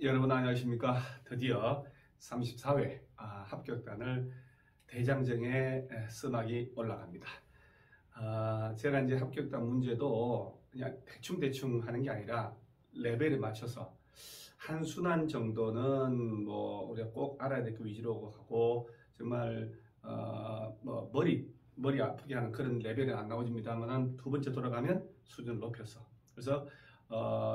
여러분 안녕하십니까? 드디어 34회 합격단을 대장정에 수막이 올라갑니다. 제가 이제 합격단 문제도 그냥 대충 하는 게 아니라 레벨에 맞춰서 한 순환 정도는 뭐 우리가 꼭 알아야 될 그 위주로 하고 정말 뭐 머리 아프게 하는 그런 레벨은 안 나오집니다만은 두 번째 돌아가면 수준을 높여서 그래서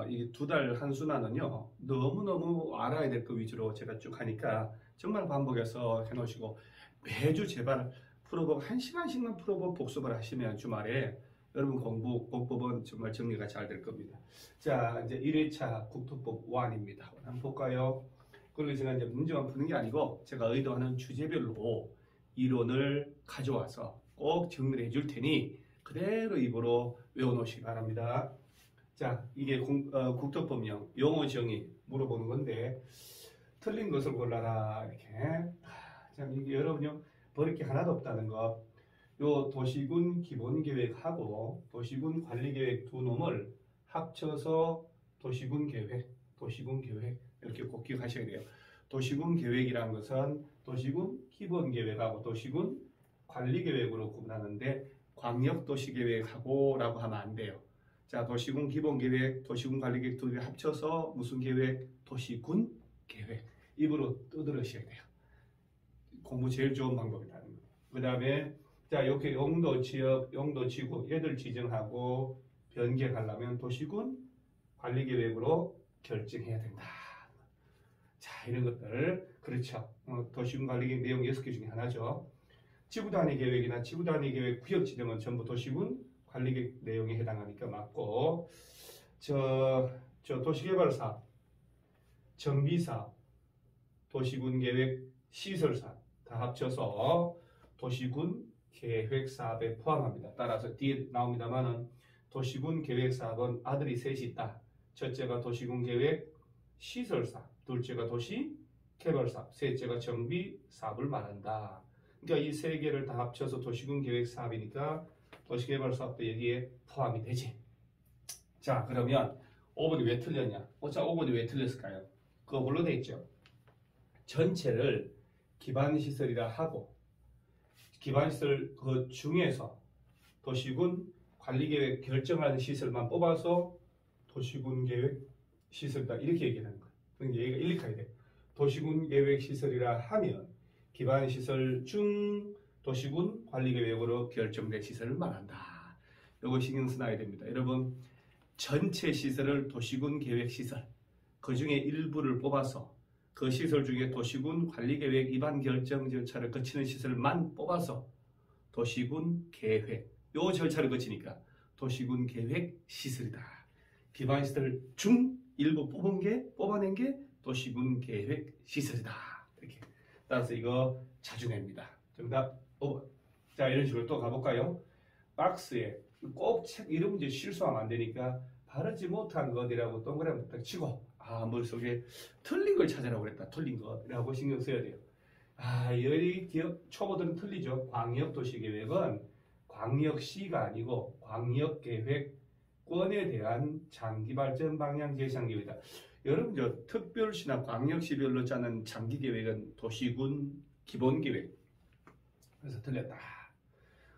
이 두 달 한 순환은요 너무너무 알아야 될 그 위주로 제가 쭉 하니까 정말 반복해서 해놓으시고 매주 제발 풀어보고 1시간씩만 풀어보고 복습을 하시면 주말에 여러분 공법은 정말 정리가 잘 될 겁니다. 자, 이제 1회차 국토법 1입니다. 한번 볼까요? 그리고 제가 이제 문제만 푸는 게 아니고 제가 의도하는 주제별로 이론을 가져와서 꼭 정리를 해줄 테니 그대로 입으로 외워놓으시기 바랍니다. 자, 이게 국토법령 용어 정의 물어보는 건데 틀린 것을 골라라 이렇게. 자, 이게 여러분요 버릴 게 하나도 없다는 거. 요 도시군 기본계획하고 도시군 관리계획 두 놈을 합쳐서 도시군 계획 이렇게 꼭 기억하셔야 돼요. 도시군 계획이라는 것은 도시군 기본계획하고 도시군 관리계획으로 구분하는데 광역도시계획하고 라고 하면 안 돼요. 자, 도시군 기본계획, 도시군 관리계획 두 개 합쳐서 무슨 계획? 도시군 계획. 입으로 떠들으셔야 돼요. 공부 제일 좋은 방법이라는 거예요. 그 다음에 자, 이렇게 용도, 지역, 용도, 지구 얘들 지정하고 변경하려면 도시군 관리계획으로 결정해야 된다. 자, 이런 것들 그렇죠. 도시군 관리계획 내용 6개 중에 하나죠. 지구단위 계획이나 지구단위 계획 구역 지정은 전부 도시군 관리계획 내용에 해당하니까 맞고, 도시개발사업, 정비사업, 도시군 계획 시설사업 다 합쳐서 도시군 계획사업에 포함합니다. 따라서 뒤에 나옵니다만은 도시군 계획사업은 아들이 셋이 있다. 첫째가 도시군 계획 시설사업, 둘째가 도시개발사업, 셋째가 정비사업을 말한다. 그러니까 이 세 개를 다 합쳐서 도시군 계획사업이니까 도시개발사업도 여기에 포함이 되지. 자, 그러면 5번이 왜 틀렸냐? 자, 5번이 왜 틀렸을까요? 그거 뭘로 돼 있죠? 전체를 기반시설이라 하고 기반시설 그 중에서 도시군 관리계획 결정하는 시설만 뽑아서 도시군 계획 시설이다 이렇게 얘기하는 거예요. 그러니까 얘기가 일리하게 돼. 도시군 계획 시설이라 하면 기반시설 중 도시군 관리계획으로 결정된 시설을 말한다. 이거 신경 써놔야 됩니다. 여러분 전체 시설을 도시군 계획 시설 그 중에 일부를 뽑아서 그 시설 중에 도시군 관리계획 위반 결정 절차를 거치는 시설만 뽑아서 도시군 계획 요 절차를 거치니까 도시군 계획 시설이다. 기반시설 중 일부 뽑아낸 게 도시군 계획 시설이다. 이렇게. 따라서 이거 자주 냅니다. 정답 5번. 자, 이런 식으로 또 가볼까요? 박스에 꼭 책 이런 문제 실수하면 안 되니까 바르지 못한 것이라고 동그라미 딱 치고 머릿속에 틀린 걸 찾으라고 그랬다. 틀린 거라고 신경 써야 돼요. 여기 기업 초보들은 틀리죠. 광역도시계획은 광역시가 아니고 광역계획권에 대한 장기발전 방향 제시한 계획이다. 여러분 특별시나 광역시별로 짜는 장기계획은 도시군 기본계획. 그래서 틀렸다.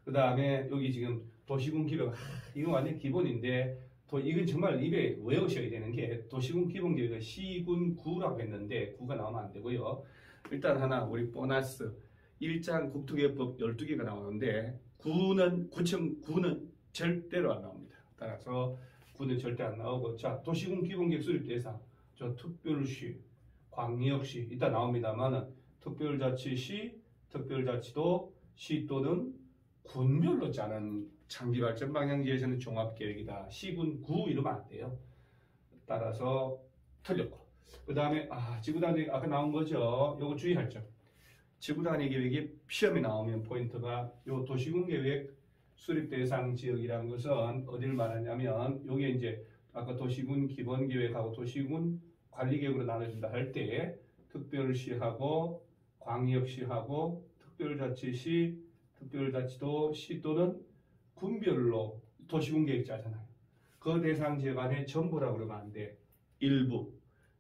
그 다음에 여기 지금 도시군 기본 이거 완전 기본인데 이건 정말 입에 외우셔야 되는 게 도시군 기본계획은 시군구라고 했는데 구가 나오면 안 되고요. 일단 하나 우리 보너스 1장 국토개혁법 12개가 나오는데 구는 절대로 안 나옵니다. 따라서 구는 절대 안 나오고 자 도시군 기본계획 수립 대상 저 특별시, 광역시 이따 나옵니다만은 특별자치시, 특별자치도 시 또는 군별로 짜는 장기발전 방향지에서는 종합계획이다. 시군 구 이러면 안 돼요. 따라서 틀렸고. 그 다음에 지구단위 아까 나온 거죠. 요거 주의할 점. 지구단위 계획이 시험에 나오면 포인트가 요 도시군 계획 수립 대상 지역이라는 것은 어디를 말하냐면 요게 이제 아까 도시군 기본 계획하고 도시군 관리 계획으로 나눠진다 할 때 특별시하고 광역시하고 특별자치시, 특별자치도 시 또는 군별로 도시군 계획 짜잖아요. 그 대상 지역 안에 전부라고 그러면 안 돼. 일부,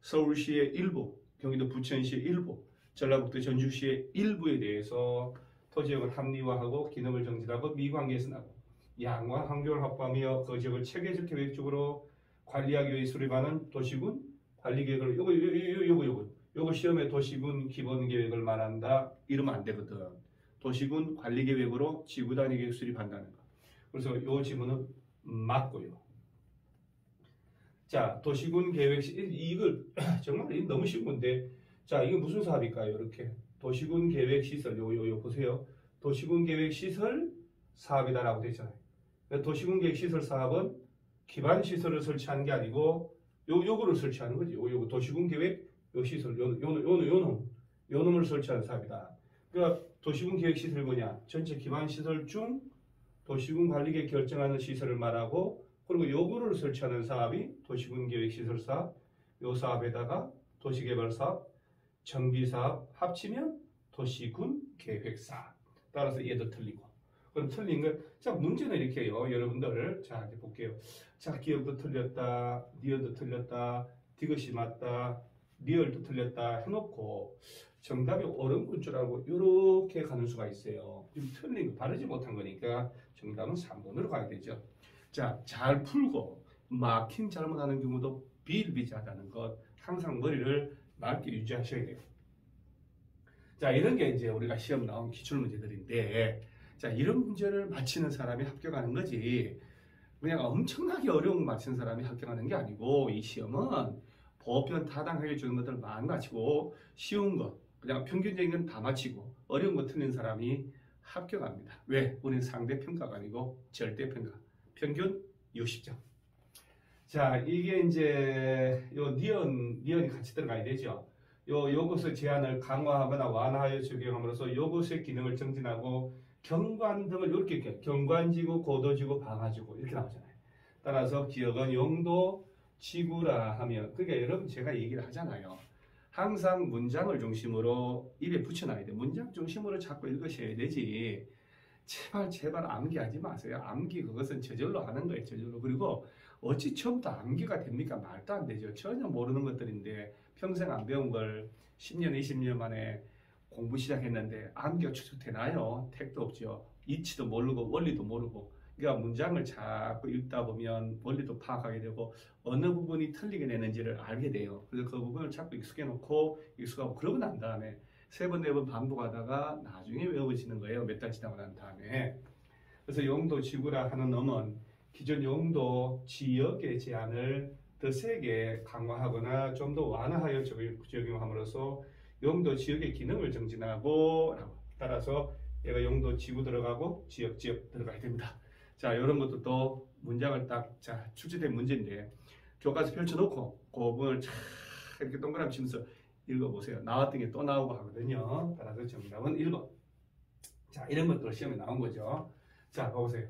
서울시의 일부, 경기도 부천시의 일부, 전라북도 전주시의 일부에 대해서 토지역을 합리화하고 기능을 정진하고 미관계에서 나고 양화 환경을 확보하며 그 지역을 체계적 계획적으로 관리하기 위해 수립하는 도시군 관리계획을 요거 시험에 도시군 기본계획을 말한다 이러면 안 되거든. 도시군 관리계획으로 지구단위 계획 수립한다는 거. 그래서 요 지문은 맞고요. 자, 도시군 계획 이걸 정말 너무 쉬운 건데, 자, 이게 무슨 사업일까요? 이렇게 도시군 계획 시설 요 보세요. 도시군 계획 시설 사업이다라고 되어 있잖아요. 도시군 계획 시설 사업은 기반 시설을 설치하는 게 아니고 요거를 설치하는 거지. 요거 도시군 계획 요 시설 요 놈을 설치하는 사업이다. 그러니까 도시군 계획 시설이 뭐냐? 전체 기반 시설 중 도시군 관리계획 결정하는 시설을 말하고 그리고 요구를 설치하는 사업이 도시군 계획 시설 사업, 요 사업에다가 도시개발 사업, 정비 사업 합치면 도시군 계획 사업. 따라서 얘도 틀리고. 그럼 틀린 거, 자, 문제는 이렇게 해요. 여러분들, 자, 이제 볼게요. 자, 기억도 틀렸다, 니얼도 틀렸다, 디귿이 맞다, 리얼도 틀렸다 해놓고 정답이 옳은 줄 알고 이렇게 가는 수가 있어요. 좀 틀린 거, 바르지 못한 거니까 정답은 3번으로 가야 되죠. 자, 잘 풀고 마킹 잘못하는 경우도 비일비재하다는 것 항상 머리를 맑게 유지하셔야 돼요. 자, 이런 게 이제 우리가 시험 나온 기출문제들인데, 자, 이런 문제를 맞히는 사람이 합격하는 거지 그냥 엄청나게 어려운 거 맞히는 사람이 합격하는 게 아니고, 이 시험은 보편 타당하게 주는 것들 많이 맞히고 쉬운 거 그냥 평균적인 건 다 맞히고 어려운 거 틀린 사람이 합격합니다. 왜? 우리는 상대평가가 아니고 절대평가. 평균 60점. 자, 이게 이제 요 니언이 같이 들어가야 되죠. 요것의 제한을 강화하거나 완화하여 적용함으로써 요것의 기능을 정진하고 경관 등을 이렇게 경관지구, 고도지구, 방화지구 이렇게 나오잖아요. 따라서 기억은 용도, 지구라 하면 그러니까 여러분 제가 얘기를 하잖아요. 항상 문장을 중심으로 입에 붙여놔야 돼. 문장 중심으로 자꾸 읽으셔야 되지. 제발 암기하지 마세요. 암기 그것은 저절로 하는 거예요. 저절로. 그리고 어찌 처음부터 암기가 됩니까? 말도 안 되죠. 전혀 모르는 것들인데 평생 안 배운 걸 10년, 20년 만에 공부 시작했는데 암기가 추측 되나요? 택도 없죠. 이치도 모르고 원리도 모르고. 그러니까 문장을 자꾸 읽다 보면 원리도 파악하게 되고 어느 부분이 틀리게 되는지를 알게 돼요. 그래서 그 부분을 자꾸 익숙하고 그러고 난 다음에 3번, 4번 반복하다가 나중에 외워지는 거예요. 몇 달 지나고 난 다음에. 그래서 용도 지구라 하는 놈은 기존 용도 지역의 제한을 더 세게 강화하거나 좀 더 완화하여 적용함으로써 용도 지역의 기능을 정진하고 따라서 얘가 용도 지구 들어가고 지역 들어가야 됩니다. 자, 이런 것도 또 문장을 딱 출제된 문제인데 교과서 펼쳐놓고 그 부분을 쫙 이렇게 동그라미 치면서 읽어보세요. 나왔던 게 또 나오고 하거든요. 따라서 정답은 1번. 자, 이런 것도 시험에 나온 거죠. 자, 봐보세요.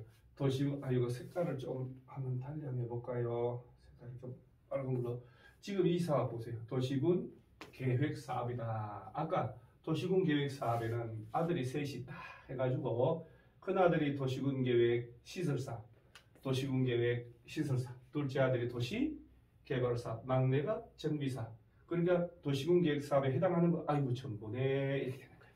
이거 색깔을 좀 한번 달리 해볼까요? 색깔이 좀 빨간 걸로. 지금 이 사업 보세요. 도시군 계획 사업이다. 아까 도시군 계획 사업에는 아들이 셋이 다 해가지고 큰아들이 도시군 계획 시설사, 도시군 계획 시설사, 둘째 아들이 도시 개발사, 막내가 정비사. 그러니까 도시군 계획 사업에 해당하는 거, 아이고 전부네 이렇게 되는 거예요.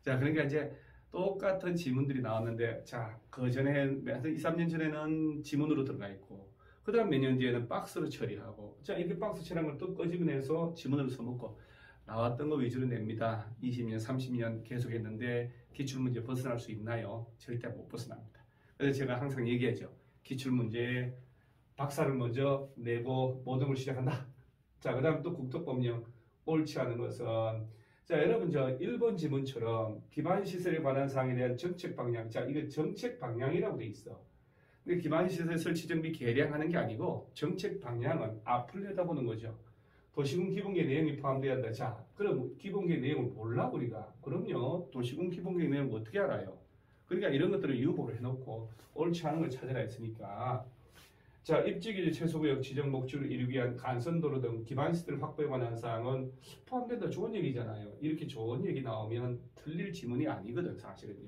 자, 그러니까 이제 똑같은 지문들이 나왔는데, 자, 그 전에 2, 3년 전에는 지문으로 들어가 있고, 그 다음 몇 년 뒤에는 박스로 처리하고, 자, 이렇게 박스 처리한 걸 또 끄집어내서 지문으로 써먹고, 나왔던 거 위주로 냅니다. 20년, 30년 계속 했는데, 기출문제 벗어날 수 있나요? 절대 못 벗어납니다. 그래서 제가 항상 얘기하죠. 기출문제 박사를 먼저 내고 모든 걸 시작한다. 자, 그 다음 또 국토법령 옳지 않은 것은, 자, 여러분 저 1번 지문처럼 기반시설에 관한 사항에 대한 정책 방향, 자, 이거 정책 방향이라고 돼 있어. 근데 기반시설 설치 정비 계량하는 게 아니고 정책 방향은 앞을 내다보는 거죠. 도시군 기본계획 내용이 포함되어야 한다. 자, 그럼 기본계획 내용을 몰라 우리가? 그럼요. 도시군 기본계획 내용을 어떻게 알아요? 그러니까 이런 것들을 유보를 해놓고 옳지 않은 걸 찾으라 했으니까, 자, 입지기지 최소구역 지정 목적을 이루기 위한 간선도로 등 기반시설 확보에 관한 사항은 포함된다. 좋은 얘기잖아요. 이렇게 좋은 얘기 나오면 틀릴 지문이 아니거든, 사실은요.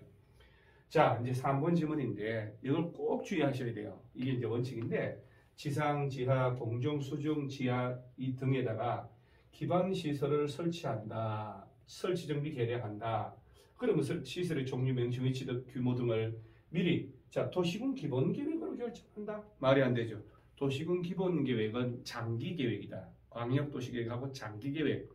자, 이제 3번 지문인데 이걸 꼭 주의하셔야 돼요. 이게 이제 원칙인데 지상, 지하, 공중, 수중, 지하 이 등에다가 기반시설을 설치한다. 설치정비 계량한다. 그러면 시설의 종류, 명칭, 위치, 규모 등을 미리 도시군 기본계획으로 결정한다. 말이 안 되죠. 도시군 기본계획은 장기계획이다. 광역도시계획하고 장기계획.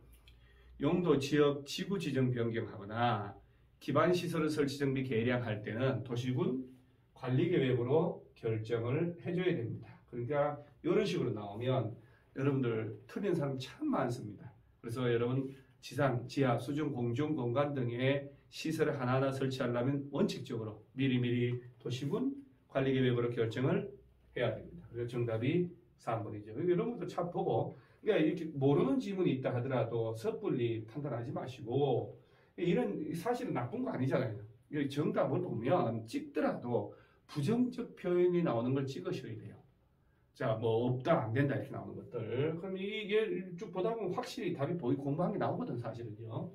용도, 지역, 지구 지정 변경하거나 기반시설을 설치정비 계량할 때는 도시군 관리계획으로 결정을 해줘야 됩니다. 그러니까 이런 식으로 나오면 여러분들 틀린 사람 참 많습니다. 그래서 여러분 지상, 지하, 수중, 공중, 공간 등의 시설을 하나하나 설치하려면 원칙적으로 미리미리 도시군 관리계획으로 결정을 해야 됩니다. 그래서 정답이 3번이죠. 이런 것도 참 보고, 그러니까 이렇게 모르는 지문이 있다 하더라도 섣불리 판단하지 마시고, 이런 사실은 나쁜 거 아니잖아요. 정답을 보면 찍더라도 부정적 표현이 나오는 걸 찍으셔야 돼요. 자, 뭐 없다, 안 된다 이렇게 나오는 것들. 그럼 이게 쭉 보다 보면 확실히 답이 공부한 게 나오거든 사실은요.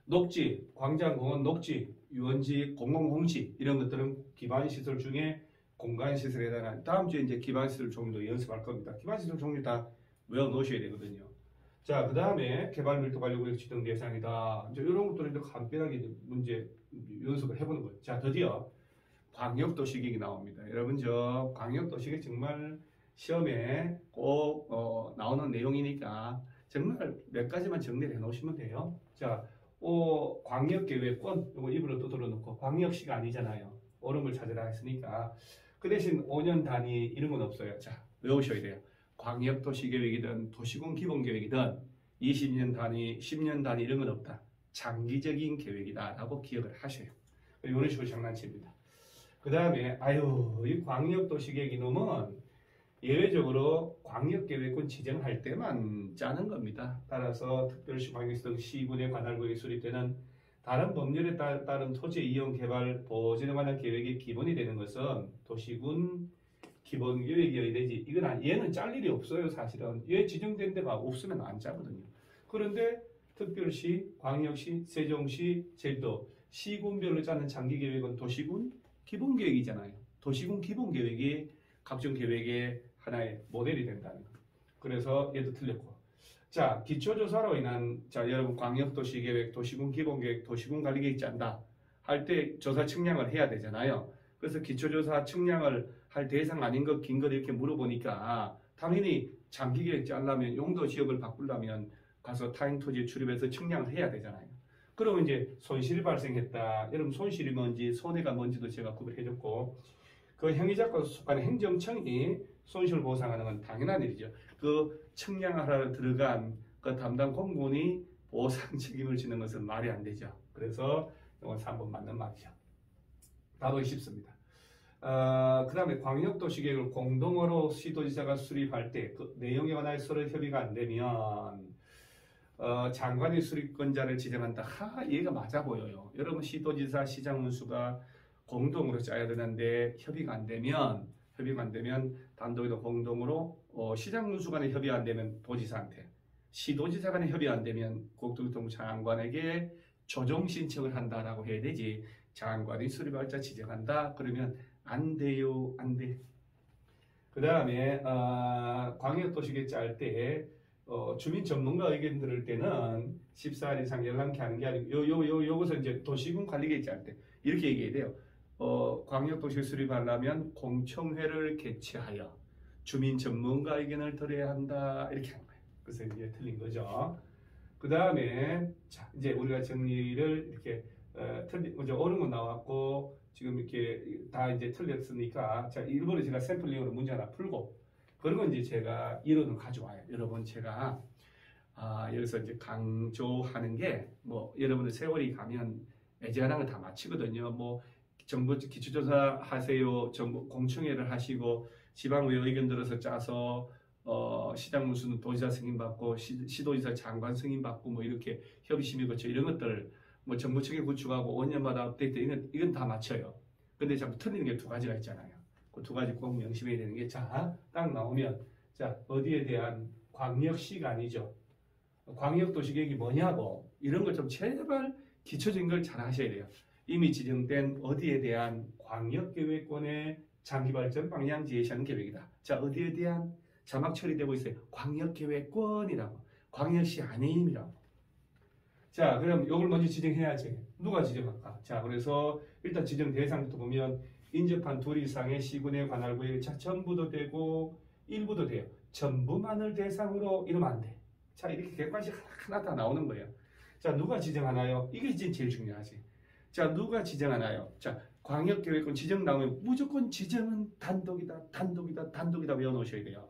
녹지, 광장공원 녹지, 유원지, 공공공지 이런 것들은 기반시설 중에 공간시설에 해당하는, 다음 주에 이제 기반시설 종류도 연습할 겁니다. 기반시설 종류 다 외워놓으셔야 되거든요. 자, 그 다음에 개발밀도관리구역 지정 대상이다. 이제 이런 것들을 간편하게 문제 연습을 해보는 거예요. 자, 드디어 광역도시계획이 나옵니다. 여러분 저 광역도시계획 정말 시험에 꼭 나오는 내용이니까 정말 몇 가지만 정리를 해 놓으시면 돼요. 자, 광역계획권 이거 입으로 두드려 놓고 광역시가 아니잖아요. 옳은 걸 찾으라 했으니까 그 대신 5년 단위 이런 건 없어요. 자, 외우셔야 돼요. 광역도시계획이든 도시군 기본계획이든 20년 단위, 10년 단위 이런 건 없다. 장기적인 계획이다 라고 기억을 하셔요. 이런 식으로 장난칩니다. 그 다음에 이 광역도시계획 이놈은 예외적으로 광역계획권 지정할 때만 짜는 겁니다. 따라서 특별시 광역시 등 시군의 관할 구역이 수립되는 다른 법률에 따른 토지 이용 개발 보전에 관한 계획의 기본이 되는 것은 도시군 기본계획이어야 되지. 얘는 짤 일이 없어요. 사실은 얘 지정된 데가 없으면 안 짜거든요. 그런데 특별시, 광역시, 세종시, 제주도 시군별로 짜는 장기계획은 도시군 기본계획이잖아요. 도시군 기본계획이 각종 계획의 하나의 모델이 된다는 거. 그래서 얘도 틀렸고. 자, 기초조사로 인한, 여러분 광역도시계획, 도시군 기본계획, 도시군 관리계획 짠다 할 때 조사 측량을 해야 되잖아요. 그래서 기초조사 측량을 할 대상 아닌 것, 긴 것 이렇게 물어보니까 당연히 장기계획 짜려면 용도 지역을 바꾸려면 가서 타인 토지에 출입해서 측량을 해야 되잖아요. 그러면 이제 손실이 발생했다. 여러분 손실이 뭔지 손해가 뭔지도 제가 구별해줬고, 그 행위자과 속한 행정청이 손실 보상하는 건 당연한 일이죠. 그 측량하러 들어간 그 담당 공무원이 보상 책임을 지는 것은 말이 안 되죠. 그래서 이건 3번 맞는 말이죠. 답은 쉽습니다. 그 다음에 광역도시계획을 공동으로 시도지사가 수립할 때 그 내용에 관하여 서로 협의가 안 되면 장관이 수립권자를 지정한다. 얘가 맞아 보여요. 여러분 시도지사, 시장문수가 공동으로 짜야 되는데 협의가 안 되면 단독이나 공동으로 시장문수 간에 협의 안 되면 도지사한테, 시도지사 간에 협의 안 되면 국토교통부 장관에게 조정 신청을 한다라고 해야 되지. 장관이 수립할자 지정한다 그러면 안 돼요. 안 돼. 그 다음에 광역도시계획 짤 때 주민 전문가 의견 들을 때는 14일 이상 열람케 하는 게 아니고 요것은 이제 도시군 관리계획 짤 때 이렇게 얘기해야 돼요. 광역도시 수립하려면 공청회를 개최하여 주민 전문가 의견을 들어야 한다 이렇게 하는 거예요. 그래서 이제 틀린 거죠. 그 다음에 이제 우리가 정리를 이렇게 옳은 건 나왔고 지금 이렇게 다 이제 틀렸으니까 일부러 제가 샘플링으로 문제 하나 풀고 그런 건 이제 제가 이론을 가져와요. 여러분 제가 여기서 이제 강조하는 게 뭐 여러분들 세월이 가면 애지간한 거 다 마치거든요. 뭐 정부 기초조사 하세요. 정부 공청회를 하시고 지방의회 의견 들어서 짜서 시장 문수는 도지사 승인 받고 시도지사 장관 승인 받고 뭐 이렇게 협의심의 거쳐 이런 것들 뭐 정부청에 구축하고 5년마다 업데이트 이건 다 맞춰요. 근데 자꾸 틀리는 게 두 가지가 있잖아요. 그 두 가지 꼭 명심해야 되는 게 딱 나오면 어디에 대한 광역시가 아니죠. 광역도시계획이 뭐냐고 이런 걸 좀 제발 기초적인 걸 잘 하셔야 돼요. 이미 지정된 어디에 대한 광역계획권의 장기발전 방향 제시하는 계획이다. 어디에 대한 자막 처리되고 있어요. 광역계획권이라고. 광역시 안에임이라고. 자, 그럼 이걸 먼저 지정해야지. 누가 지정할까? 자, 그래서 일단 지정 대상부터 보면 인접한 둘 이상의 시군에 관할 구역이 전부도 되고 일부도 돼요. 전부만을 대상으로 이러면 안 돼. 자, 이렇게 객관식 하나 다 나오는 거예요. 자, 누가 지정하나요? 이게 제일 중요하지. 자, 누가 지정하나요? 자, 광역계획권 지정 나오면 무조건 지정은 단독이다 외워놓으셔야 돼요.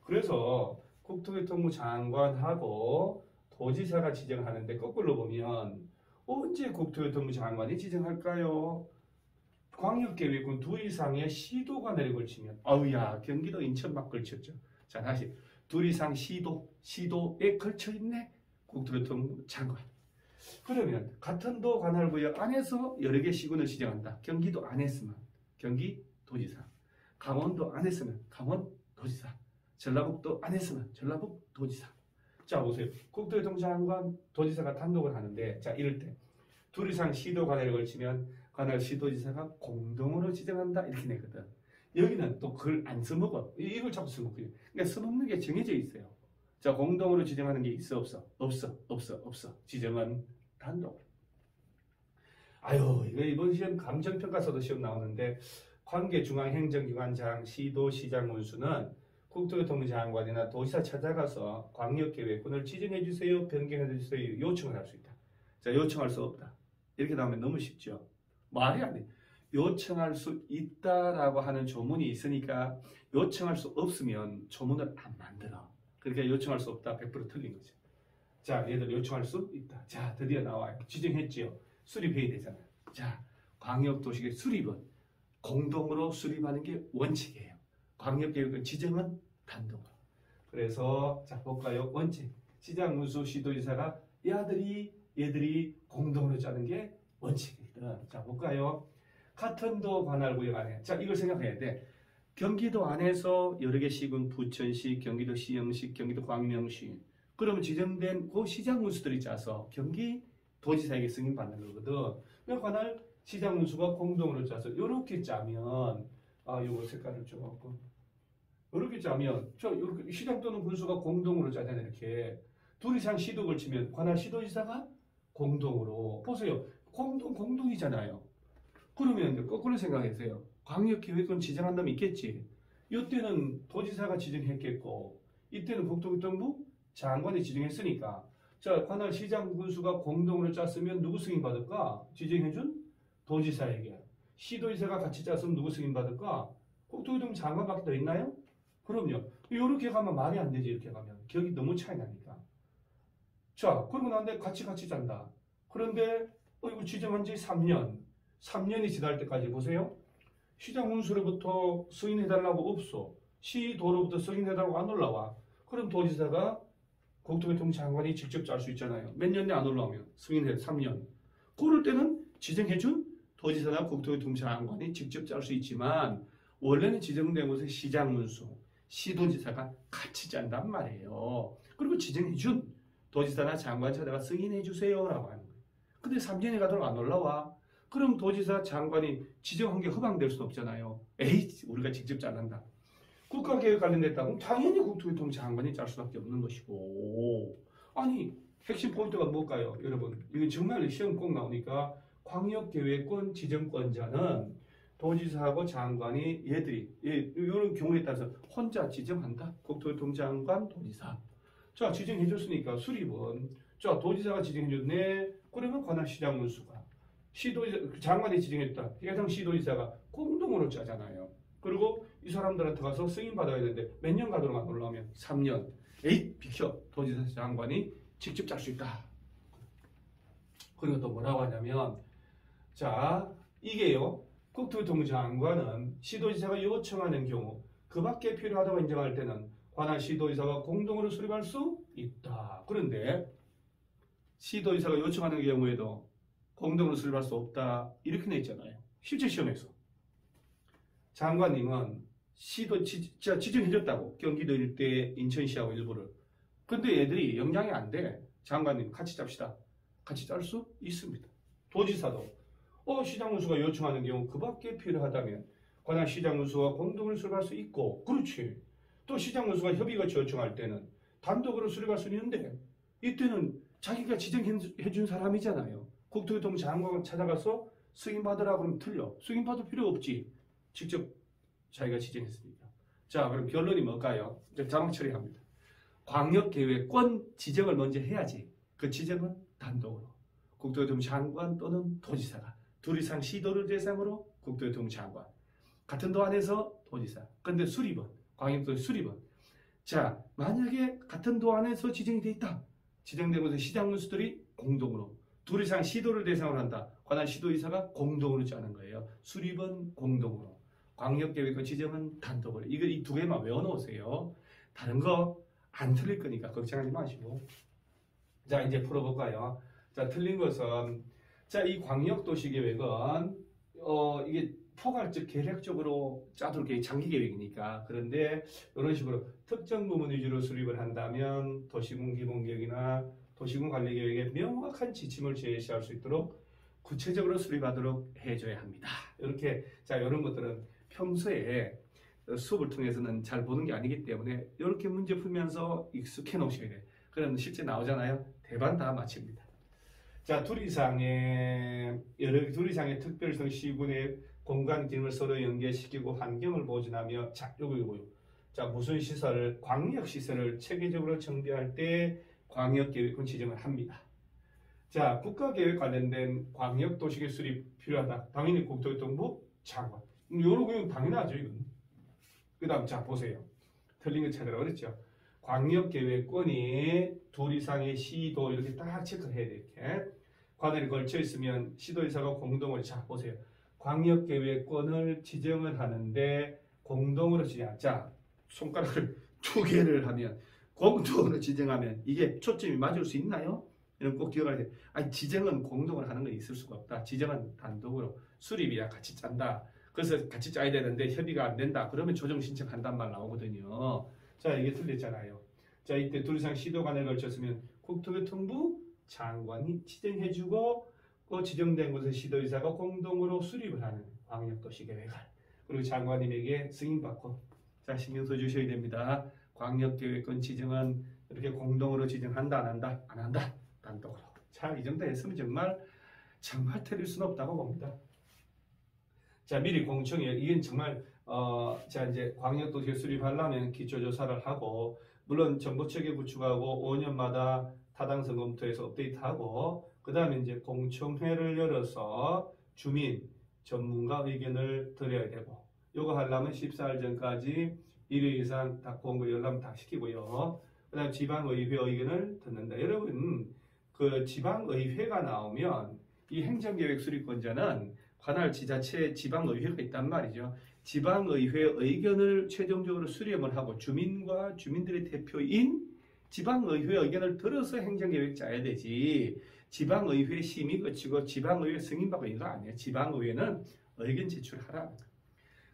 그래서 국토교통부 장관하고 도지사가 지정하는데 거꾸로 보면 언제 국토교통부 장관이 지정할까요? 광역계획권 둘 이상의 시도가 내려 걸치면 아우야 경기도 인천 막 걸쳤죠. 자, 다시 둘 이상 시도에 걸쳐 있네 국토교통부 장관. 그러면 같은 도 관할 구역 안에서 여러 개 시군을 지정한다. 경기도 안 했으면 경기도지사, 강원도 안 했으면 강원도지사, 전라북도 안 했으면 전라북도지사. 자, 보세요. 국토교통부 장관, 도지사가 단독을 하는데, 자, 이럴 때 둘 이상 시도 관할에 걸치면 관할 시도지사가 공동으로 지정한다 이렇게 내거든. 여기는 또 그걸 안 써먹어. 이걸 자꾸 써먹고요. 그러니까 써먹는 게 정해져 있어요. 자, 공동으로 지정하는 게 있어 없어? 없어. 지정은 단독. 아유, 이거 이번 시험 감정평가서도 시험 나오는데 관계 중앙행정기관장, 시도, 시장 원수는 국토교통부 장관이나 도지사 찾아가서 광역계획권을 지정해 주세요, 변경해 주세요 요청을 할 수 있다. 자, 요청할 수 없다. 이렇게 나오면 너무 쉽죠. 말이 안 돼. 요청할 수 있다라고 하는 조문이 있으니까 요청할 수 없으면 조문을 안 만들어. 그러니까 요청할 수 없다 100% 틀린 거죠. 자, 얘들 요청할 수 있다. 자, 드디어 나와요. 지정했지요. 수립해야 되잖아요. 자, 광역도시계획 수립은 공동으로 수립하는 게 원칙이에요. 광역계획은 지정은 단독으로. 그래서 자, 볼까요? 원칙. 시장, 문수, 시도지사가 얘들이 공동으로 짜는 게 원칙이거든. 자, 볼까요? 같은 도 관할 구역 안에. 자, 이걸 생각해야 돼. 경기도 안에서 여러 개 시군, 부천시, 경기도 시흥시, 경기도 광명시. 그러면 지정된 그 시장 문수들이 짜서 경기도지사에게 승인받는 거거든. 그 관할 시장 문수가 공동으로 짜서 이렇게 짜면 요거 색깔을 좀 이렇게 짜면 이렇게 시장 또는 군수가 공동으로 짜잖아요. 이렇게 둘 이상 시도 걸치면 관할 시도지사가 공동으로. 보세요. 공동이잖아요. 그러면 거꾸로 생각하세요. 광역계획권 지정한 놈이 있겠지. 이때는 도지사가 지정했겠고 이때는 국토교통부 장관이 지정했으니까 자, 관할 시장 군수가 공동으로 짰으면 누구 승인받을까? 지정해준 도지사에게. 시도지사가 같이 짰으면 누구 승인받을까? 국토교통부 장관밖에 더 있나요? 그럼요. 이렇게 가면 말이 안 되지. 이렇게 가면 격이 너무 차이 나니까. 자, 그러고 난데 같이 짠다. 그런데 이거 지정한 지 3년이 지날 때까지 보세요. 시장 운수로부터 승인해달라고 없어. 시도로부터 승인해달라고 안 올라와. 그럼 도지사가 국토교통부 장관이 직접 짤 수 있잖아요. 몇 년 내 안 올라오면 승인해 3년. 그럴 때는 지정해준 도지사나 국토교통부 장관이 직접 짤 수 있지만 원래는 지정된 곳에 시장 운수, 시도지사가 같이 짠단 말이에요. 그리고 지정해준 도지사나 장관 찾아가 승인해주세요라고 하는 거예요. 근데 3년이 가도록 안 올라와. 그럼 도지사 장관이 지정한 게 허방될 수는 없잖아요. 우리가 직접 짜는다. 국가계획 관련됐다. 그럼 당연히 국토교통부 장관이 짤 수밖에 없는 것이고. 아니, 핵심 포인트가 뭘까요? 여러분, 이건 정말 시험 꼭 나오니까 광역계획권 지정권자는 도지사하고 장관이 이런 경우에 따라서 혼자 지정한다. 국토교통부 장관, 도지사. 자, 지정해줬으니까 수립은 자, 도지사가 지정해줬네. 그러면 관할 시장 문수가 시도지사 장관이 지정했다. 해당 시도지사가 공동으로 짜잖아요. 그리고 이 사람들한테 가서 승인 받아야 되는데 몇 년 가도록 안 올라오면 3년. 비켜. 도지사 장관이 직접 짤 수 있다. 그리고 또 뭐라고 하냐면 자, 이게요. 국토교통부 장관은 시도지사가 요청하는 경우 그 밖에 필요하다고 인정할 때는 관할 시도지사가 공동으로 수립할 수 있다. 그런데 시도지사가 요청하는 경우에도 공동으로 수립할 수 없다. 이렇게 돼 있잖아요. 실제 시험에서. 장관님은 지정해줬다고. 경기도 일대 인천시하고 일부를. 근데 얘들이 영향이 안 돼. 장관님 같이 짭시다. 같이 짤 수 있습니다. 도지사도 시장문수가 요청하는 경우 그 밖에 필요하다면 관할 시장문수와 공동으로 수립할 수 있고 그렇지. 또 시장문수가 협의같이 요청할 때는 단독으로 수립할 수 있는데 이때는 자기가 지정해준 사람이잖아요. 국토교통부 장관 찾아가서 승인받으라 그러면 틀려. 승인받을 필요 없지. 직접 자기가 지정했으니까. 자, 그럼 결론이 뭘까요? 자막 처리합니다. 광역계획권 지정을 먼저 해야지. 그 지정은 단독으로. 국토교통부 장관 또는 도지사가. 둘 이상 시도를 대상으로 국토교통부 장관. 같은 도 안에서 도지사. 근데 수립은, 광역도 수립은. 자, 만약에 같은 도 안에서 지정이 돼 있다. 지정된 곳의 시장군수들이 공동으로. 둘 이상 시도를 대상으로 한다. 관할 시도의사가 공동으로 짜는 거예요. 수립은 공동으로. 광역계획권 지정은 단독으로. 이거 이 두 개만 외워놓으세요. 다른 거 안 틀릴 거니까 걱정하지 마시고. 자, 이제 풀어볼까요? 자, 틀린 것은, 자, 이 광역도시계획은, 이게 포괄적 계획적으로 짜둘 게 장기 계획이니까. 그런데 이런 식으로 특정 부분 위주로 수립을 한다면 도시군 기본계획이나 도시군 관리계획에 명확한 지침을 제시할 수 있도록 구체적으로 수립하도록 해줘야 합니다. 이렇게, 자, 이런 것들은 평소에 수업을 통해서는 잘 보는 게 아니기 때문에 이렇게 문제 풀면서 익숙해 놓으셔야 돼요. 그러면 실제 나오잖아요. 대반 다 맞춥니다. 자, 둘 이상의 특별성 시군의 공간 기능을 서로 연계시키고 환경을 보존하며, 자, 요거. 자, 무슨 시설을, 광역 시설을 체계적으로 정비할 때 광역계획권 지정을 합니다. 자, 국가계획 관련된 광역도시계획 수립 필요하다. 당연히 국토교통부 장관. 요런 거 당연하죠, 이건. 그 다음, 자, 보세요. 틀린 거 찾으라고 그랬죠. 광역계획권이 둘 이상의 시도 이렇게 딱 체크해야 돼. 이렇게. 관할이 걸쳐 있으면 시도의사가 공동으로, 자, 보세요. 광역계획권을 지정을 하는데 공동으로 지정. 자, 손가락을 두 개를 하면 공동으로 지정하면 이게 초점이 맞을 수 있나요? 이런 꼭 기억해야 돼요. 아니, 지정은 공동으로 하는 건 있을 수가 없다. 지정은 단독으로. 수립이야 같이 짠다. 그래서 같이 짜야 되는데 협의가 안 된다. 그러면 조정 신청한단 말 나오거든요. 자, 이게 틀렸잖아요. 자, 이때 둘 이상 시도 관에 걸쳤으면 국토교통부 장관이 지정해주고 그 지정된 곳의 시도의사가 공동으로 수립을 하는 광역도시계획을, 그리고 장관님에게 승인받고, 자, 신경 써주셔야 됩니다. 광역계획권 지정은 이렇게 공동으로 지정한다, 안 한다? 안 한다. 단독으로. 자, 이 정도 했으면 정말 틀릴 수는 없다고 봅니다. 자, 미리 공청회, 이건 정말 자, 이제 광역도시 수립하려면 기초조사를 하고, 물론 정보체계 구축하고 5년마다 타당성 검토해서 업데이트하고, 그 다음에 이제 공청회를 열어서 주민, 전문가 의견을 드려야 되고, 요거 하려면 14일 전까지 1회 이상 다 공고 열람 다 시키고요. 그 다음 지방의회 의견을 듣는다. 여러분, 그 지방의회가 나오면 이 행정계획 수립권자는 관할 지자체 지방의회가 있단 말이죠. 지방의회 의견을 최종적으로 수렴을 하고 주민과 주민들의 대표인 지방의회 의견을 들어서 행정계획 짜야 되지. 지방의회 심의 거치고 지방의회 승인받고 이거 아니에요. 지방의회는 의견 제출하라.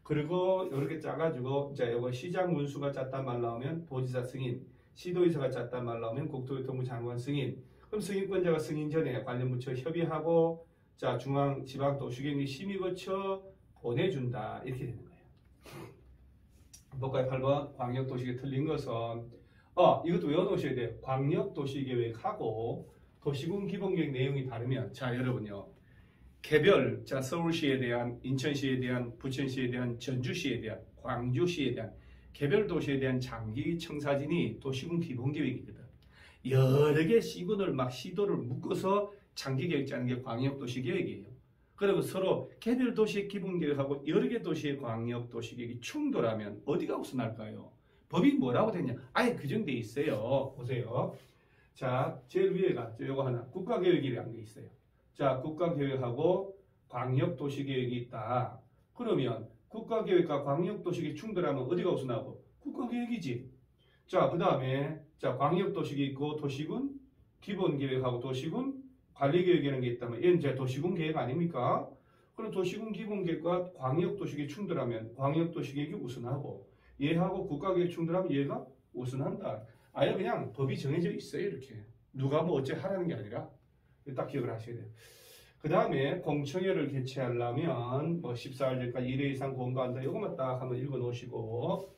그리고 이렇게 짜가지고, 자, 이거 시장 문수가 짰단 말 나오면 도지사 승인, 시도의사가 짰단 말 나오면 국토교통부 장관 승인. 그럼 승인권자가 승인 전에 관련 부처 협의하고, 자, 중앙 지방 도시계획 심의 거쳐 보내준다. 이렇게 되는 거예요. 볼까요? 8번 광역도시계획 틀린 것은, 이것도 외워놓으셔야 돼요. 광역도시계획하고 도시군 기본계획 내용이 다르면, 자, 여러분요, 개별, 자, 서울시에 대한, 인천시에 대한, 부천시에 대한, 전주시에 대한, 광주시에 대한 개별 도시에 대한 장기 청사진이 도시군 기본계획이거든. 여러 개 시군을 막 시도를 묶어서 장기계획 짜는 게 광역도시계획이에요. 그리고 서로 개별 도시의 기본계획하고 여러 개 도시의 광역도시계획이 충돌하면 어디가 우선할까요? 법이 뭐라고 되냐? 아예 규정돼 있어요. 보세요. 자, 제일 위에가 요거 하나, 국가계획이라는 게 있어요. 자, 국가계획하고 광역도시계획이 있다. 그러면 국가계획과 광역도시계획 충돌하면 어디가 우선하고? 국가계획이지. 자, 그 다음에, 자, 광역도시계획 있고 도시군 기본계획하고 도시군 관리계획이라는 게 있다면, 얘는 이제 도시군 계획 아닙니까? 그럼 도시군 기본계획과 광역도시계획 충돌하면 광역도시계획이 우선하고, 얘하고 국가계획 충돌하면 얘가 우선한다. 아예 그냥 법이 정해져 있어요, 이렇게. 누가 뭐 어째 하라는 게 아니라. 딱 기억을 하셔야 돼요. 그 다음에 공청회를 개최하려면 뭐 14일 전까지 1회 이상 공부한다. 이것만 딱 한번 읽어 놓으시고,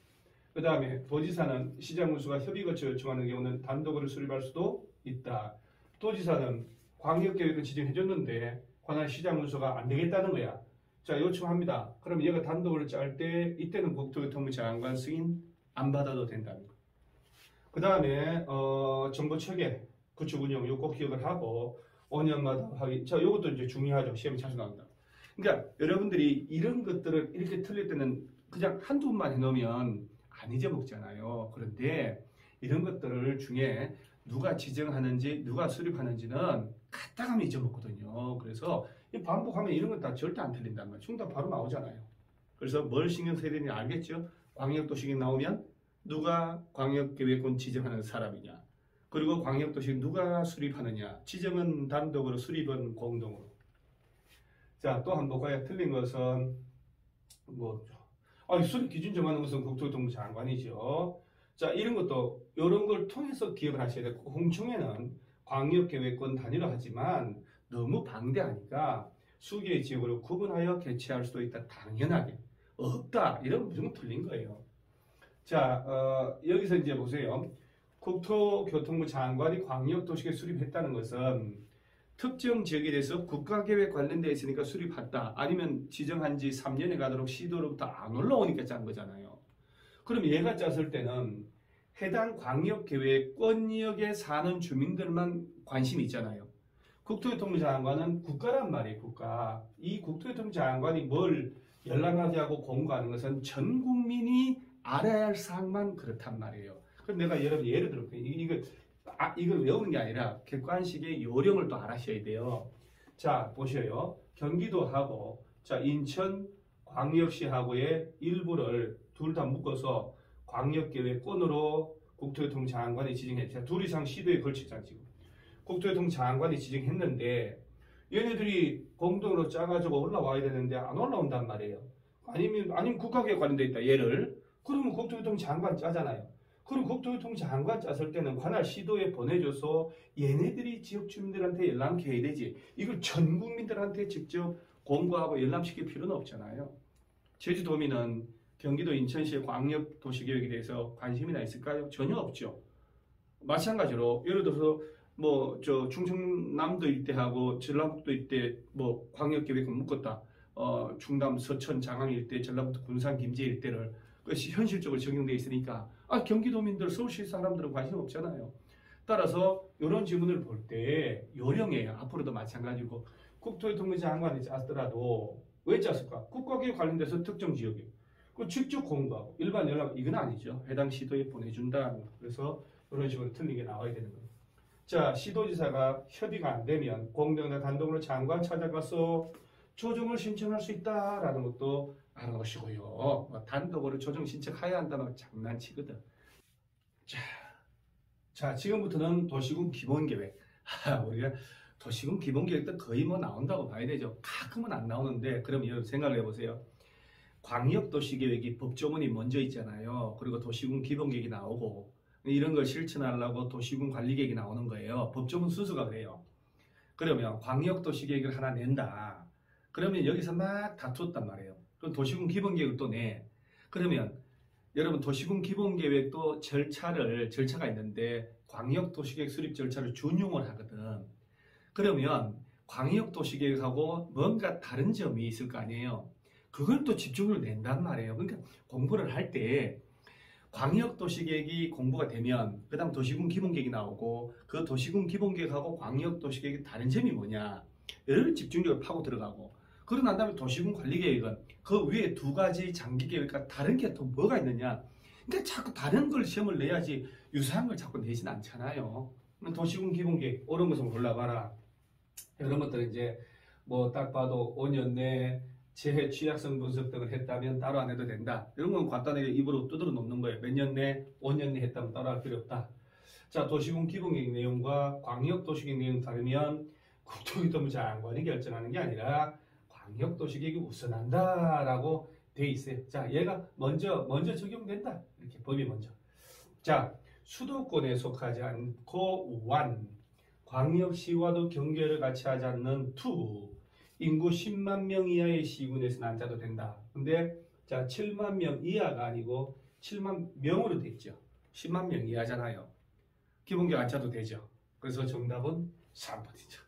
그 다음에 도지사는 시장 군수가 협의 거쳐 요청하는 경우는 단독으로 수립할 수도 있다. 도지사는 광역계획을 지정해줬는데 관할 시장 군수가 안 되겠다는 거야. 자, 요청합니다. 그럼 얘가 단독으로 짤 때 이때는 국토교통부 장관 승인 안 받아도 된다는 거. 그 다음에 정보 체계, 구축 운영 요거 꼭 기억을 하고 5년마다 하기. 자, 요것도 이제 중요하죠. 시험에 자주 나온다. 그러니까 여러분들이 이런 것들을 이렇게 틀릴 때는 그냥 한두 번만 해놓으면 안 잊어먹잖아요. 그런데 이런 것들을 중에 누가 지정하는지 누가 수립하는지는 갖다 가면 잊어먹거든요. 그래서 반복하면 이런 건 다 절대 안 틀린단 말이에요. 정답 바로 나오잖아요. 그래서 뭘 신경 써야 되는지 알겠죠? 광역도시계획 나오면 누가 광역계획권 지정하는 사람이냐, 그리고 광역도시 누가 수립하느냐, 지정은 단독으로 수립은 공동으로. 자, 또 한 번 볼까요? 틀린 것은 수립 기준 정하는 것은 국토교통부 장관이죠. 자, 이런 것도 이런 걸 통해서 기억을 하셔야 돼요. 홍콩에는 광역계획권 단위로 하지만 너무 방대하니까 수개의 지역으로 구분하여 개최할 수도 있다. 당연하게 없다. 이런 무조건 틀린 거예요. 자, 여기서 이제 보세요. 국토교통부 장관이 광역도시계획 수립했다는 것은 특정 지역에 대해서 국가계획 관련되어 있으니까 수립했다. 아니면 지정한 지 3년에 가도록 시도로부터 안 올라오니까 짠 거잖아요. 그럼 얘가 짰을 때는 해당 광역계획권역에 사는 주민들만 관심이 있잖아요. 국토교통부 장관은 국가란 말이에요. 국가. 이 국토교통부 장관이 뭘 열람하게 하고 공고하는 것은 전 국민이 알아야 할 사항만 그렇단 말이에요. 그럼 내가 여러분 예를 들어볼게요. 이걸 외우는 게 아니라 객관식의 요령을 또 알아셔야 돼요. 자, 보셔요. 경기도하고 자, 인천 광역시하고의 일부를 둘 다 묶어서 광역계획권으로 국토교통부 장관이 지정했죠. 둘 이상 시도에 걸치자 지금. 국토교통부 장관이 지정했는데 얘네들이 공동으로 짜가지고 올라와야 되는데 안 올라온단 말이에요. 아니면 국가계획 관련돼 있다. 얘를. 그러면 국토교통부 장관 짜잖아요. 그럼 국토교통부 장관 짰을 때는 관할 시도에 보내줘서 얘네들이 지역 주민들한테 열람해야 되지. 이걸 전 국민들한테 직접 공고하고 열람시킬 필요는 없잖아요. 제주도민은 경기도 인천시의 광역도시계획에 대해서 관심이나 있을까요? 전혀 없죠. 마찬가지로 예를 들어서 충청남도 일대하고 전라북도 일대 광역계획을 묶었다. 충남 서천 장항 일대, 전라북도 군산 김제 일대를 현실적으로 적용되어 있으니까 경기도민들 서울시 사람들은 관심 없잖아요. 따라서 이런 질문을 볼 때 요령이에요. 앞으로도 마찬가지고 국토교통부 장관이 짰더라도 왜 짰을까? 국가계획 관련돼서 특정 지역에 그 직접 공부하고 일반 연락 이건 아니죠. 해당 시도에 보내준다. 그래서 이런 식으로 틀리게 나와야 되는 거예요. 자, 시도지사가 협의가 안 되면 공동이나 단독으로 장관 찾아가서 조정을 신청할 수 있다라는 것도 알아놓으시고요. 단독으로 조정 신청해야 한다는 장난치거든. 자, 지금부터는 도시군 기본계획. 우리가 도시군 기본계획도 거의 나온다고 봐야 되죠. 가끔은 안 나오는데 그럼 여러분 생각을 해보세요. 광역도시계획이 법조문이 먼저 있잖아요. 그리고 도시군 기본계획이 나오고 이런 걸 실천하려고 도시군 관리계획이 나오는 거예요. 법조문 순서가 그래요. 그러면 광역도시계획을 하나 낸다. 그러면 여기서 막 다투었단 말이에요. 그럼 도시군 기본계획을 또 내. 그러면 여러분 도시군 기본계획도 절차가 있는데 광역도시계획 수립 절차를 준용을 하거든. 그러면 광역도시계획하고 뭔가 다른 점이 있을 거 아니에요. 그걸 또 집중을 낸단 말이에요. 그러니까 공부를 할 때 광역도시계획이 공부가 되면 그 다음 도시군 기본계획이 나오고 그 도시군 기본계획하고 광역도시계획의 다른 점이 뭐냐를 집중적으로 파고 들어가고 그러고 난 다음에 도시군 관리계획은 그 위에 두 가지 장기계획과 다른 게 또 뭐가 있느냐. 그러니까 자꾸 다른 걸 시험을 내야지 유사한 걸 자꾸 내진 않잖아요. 도시군 기본계획 옳은 것을 골라봐라. 이런 것들은 이제 딱 봐도 5년 내에 재해 취약성 분석 등을 했다면 따로 안 해도 된다. 이런 건 간단하게 입으로 두드러 놓는 거예요. 몇 년 내, 5년 내 했다면 따로 할 필요 없다. 자, 도시군 기본계획 내용과 광역도시계획 내용 다르면 국토교통부 장관이 결정하는 게 아니라 광역도시계획이 우선한다라고 돼 있어요. 자, 얘가 먼저 적용된다. 이렇게 법이 먼저. 자, 수도권에 속하지 않고 1, 광역시와도 경계를 같이 하지 않는 2, 인구 10만 명 이하의 시군에서는 안 짜도 된다. 근데 자, 7만 명 이하가 아니고 7만 명으로 돼 있죠. 10만 명 이하잖아요. 기본계획 안 짜도 되죠. 그래서 정답은 3번이죠.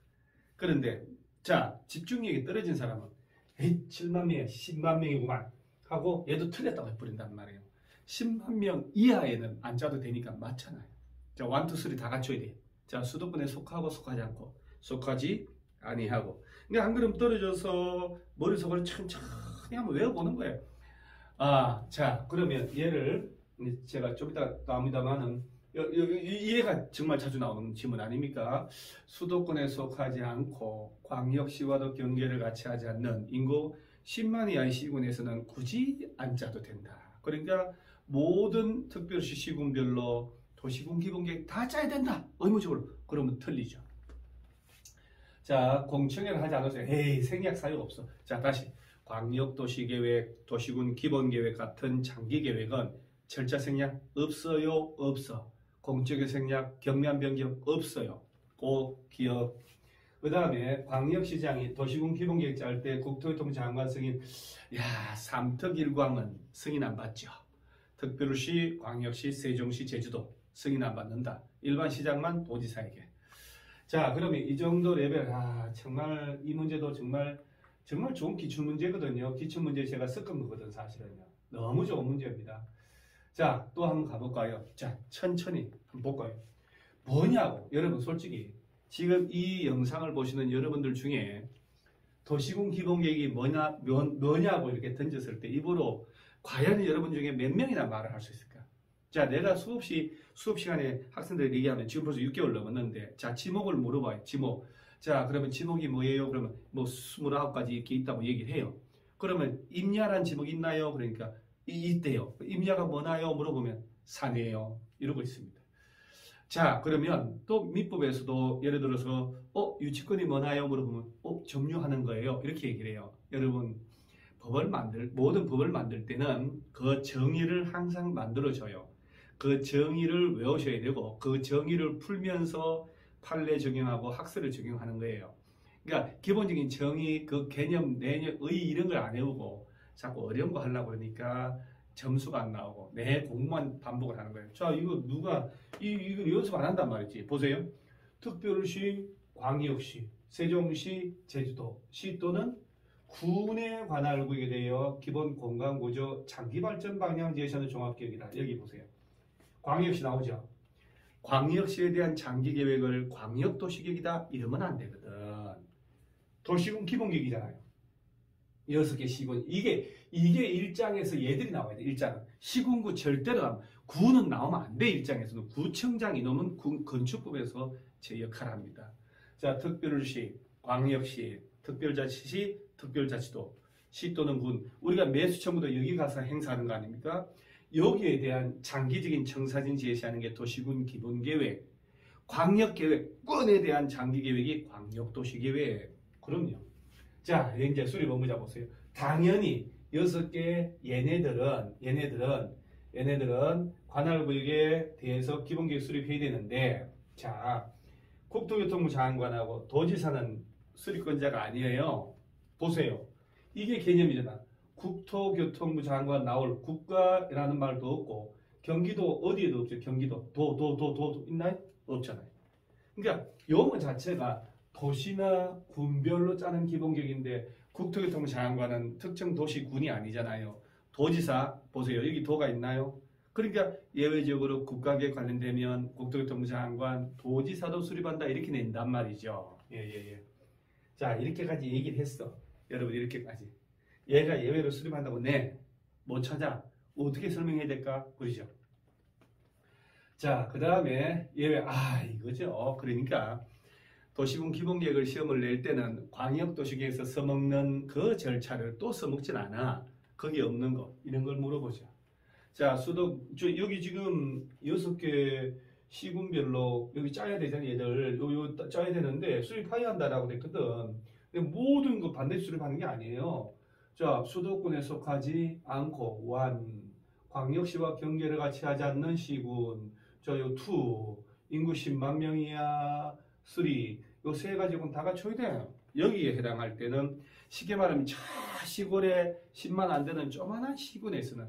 그런데 자, 집중력이 떨어진 사람은 에이 7만 명이야 10만 명이구만 하고 얘도 틀렸다고 해버린단 말이에요. 10만 명 이하에는 안 짜도 되니까 맞잖아요. 자, 1, 2, 3 다 갖춰야 돼. 자, 수도권에 속하고 속하지 않고 속하지 아니하고. 그러니까 한 걸음 떨어져서 머릿속으로 천천히 한번 외워보는 거예요. 아, 자, 그러면 얘를 제가 좀 이따 나옵니다만은 얘가 정말 자주 나오는 질문 아닙니까? 수도권에 속하지 않고 광역시와도 경계를 같이 하지 않는 인구 10만 이하의 시군에서는 굳이 안 짜도 된다. 그러니까 모든 특별시 시군별로 도시군 기본계획 다 짜야 된다. 의무적으로. 그러면 틀리죠. 자, 공청회를 하지 않아서 에이 생략 사유가 없어. 자, 다시 광역도시계획, 도시군 기본계획 같은 장기계획은 절차 생략 없어요. 없어. 공적의 생략, 경면 변경 없어요. 꼭 기억. 그 다음에 광역시장이 도시군 기본계획 짤 때 국토교통부 장관 승인, 야, 삼특일광은 승인 안 받죠. 특별시, 광역시, 세종시, 제주도 승인 안 받는다. 일반 시장만 도지사에게. 자, 그러면 이 정도 레벨, 아, 정말 이 문제도 정말 좋은 기출문제거든요. 기출문제 제가 섞은 거거든, 사실은요. 너무 좋은 문제입니다. 자, 또 한번 가볼까요? 자, 천천히 한번 볼까요? 뭐냐고, 여러분 솔직히 지금 이 영상을 보시는 여러분들 중에 도시군 기본계획이 뭐냐고 이렇게 던졌을 때 입으로 과연 여러분 중에 몇 명이나 말을 할 수 있을까? 자, 내가 수업 시간에 학생들 얘기하면 지금 벌써 6개월 넘었는데, 자, 지목을 물어봐요. 지목. 자, 그러면 지목이 뭐예요? 그러면 뭐 29가지 이렇게 있다고 얘기를 해요. 그러면 임야란 지목이 있나요? 그러니까 있대요. 임야가 뭐나요? 물어보면 산이에요. 이러고 있습니다. 자, 그러면 또 민법에서도 예를 들어서 유치권이 뭐나요? 물어보면 점유하는 거예요. 이렇게 얘기를 해요. 여러분, 모든 법을 만들 때는 그 정의를 항상 만들어줘요. 그 정의를 외우셔야 되고 그 정의를 풀면서 판례 적용하고 학설을 적용하는 거예요. 그러니까 기본적인 정의, 그 개념, 내용, 의 이런 걸 안 외우고 자꾸 어려운 거 하려고 그러니까 점수가 안 나오고 내 공부만 반복을 하는 거예요. 자, 이거 누가 이거 연습 안 한단 말이지. 보세요. 특별시, 광역시, 세종시, 제주도시 또는 군에 관할 구역에 대하여 기본 공간 구조 장기 발전 방향 제시하는 종합계획이다. 여기 보세요. 광역시 나오죠. 광역시에 대한 장기 계획을 광역도시계획이다 이러면 안 되거든. 도시군 기본계획이잖아요. 6개 시군. 이게 일장에서 얘들이 나와야 돼. 일장은. 시군구 절대로 나오면, 구는 나오면 안 돼. 일장에서는. 구청장 이놈은 건축법에서 제 역할을 합니다. 자, 특별시, 광역시, 특별자치시, 특별자치도, 시 또는 군. 우리가 매수청구도 여기 가서 행사하는 거 아닙니까? 여기에 대한 장기적인 청사진 제시하는 게 도시군 기본계획. 광역계획권에 대한 장기계획이 광역도시계획. 그럼요. 자, 이제 수립 업무자 보세요. 당연히 6개 얘네들은 관할구역에 대해서 기본계획 수립해야 되는데, 자, 국토교통부 장관하고 도지사는 수립권자가 아니에요. 보세요. 이게 개념이잖아. 국토교통부 장관 나올 국가라는 말도 없고 경기도 어디에도 없죠. 경기도 도 있나요? 없잖아요. 그러니까 용어 자체가 도시나 군별로 짜는 기본계획인데 국토교통부 장관은 특정 도시 군이 아니잖아요. 도지사 보세요. 여기 도가 있나요? 그러니까 예외적으로 국가계획 관련되면 국토교통부 장관, 도지사도 수립한다 이렇게 낸단 말이죠. 예. 자, 이렇게까지 얘기를 했어. 여러분 이렇게까지. 얘가 예외로 수립한다고 못 찾아. 어떻게 설명해야 될까? 그러죠. 자, 그 다음에 예외. 이거죠. 그러니까 도시군 기본계획을 시험을 낼 때는 광역도시계획에서 써먹는 그 절차를 또 써먹진 않아. 거기 없는 거. 이런 걸 물어보죠. 자, 여기 지금 6개 시군별로 여기 짜야 되잖아요. 얘들. 요 짜야 되는데 수립해야 한다라고 됐거든. 근데 모든 거 반드시 수립하는 게 아니에요. 자, 수도권에 속하지 않고 광역시와 경계를 같이 하지 않는 시군. 자, 요 2, 인구 10만 명이야. 3, 요 세 가지군 다 갖춰야 돼요. 여기에 해당할 때는 쉽게 말하면 시골에 10만 안 되는 조만한 시군에서는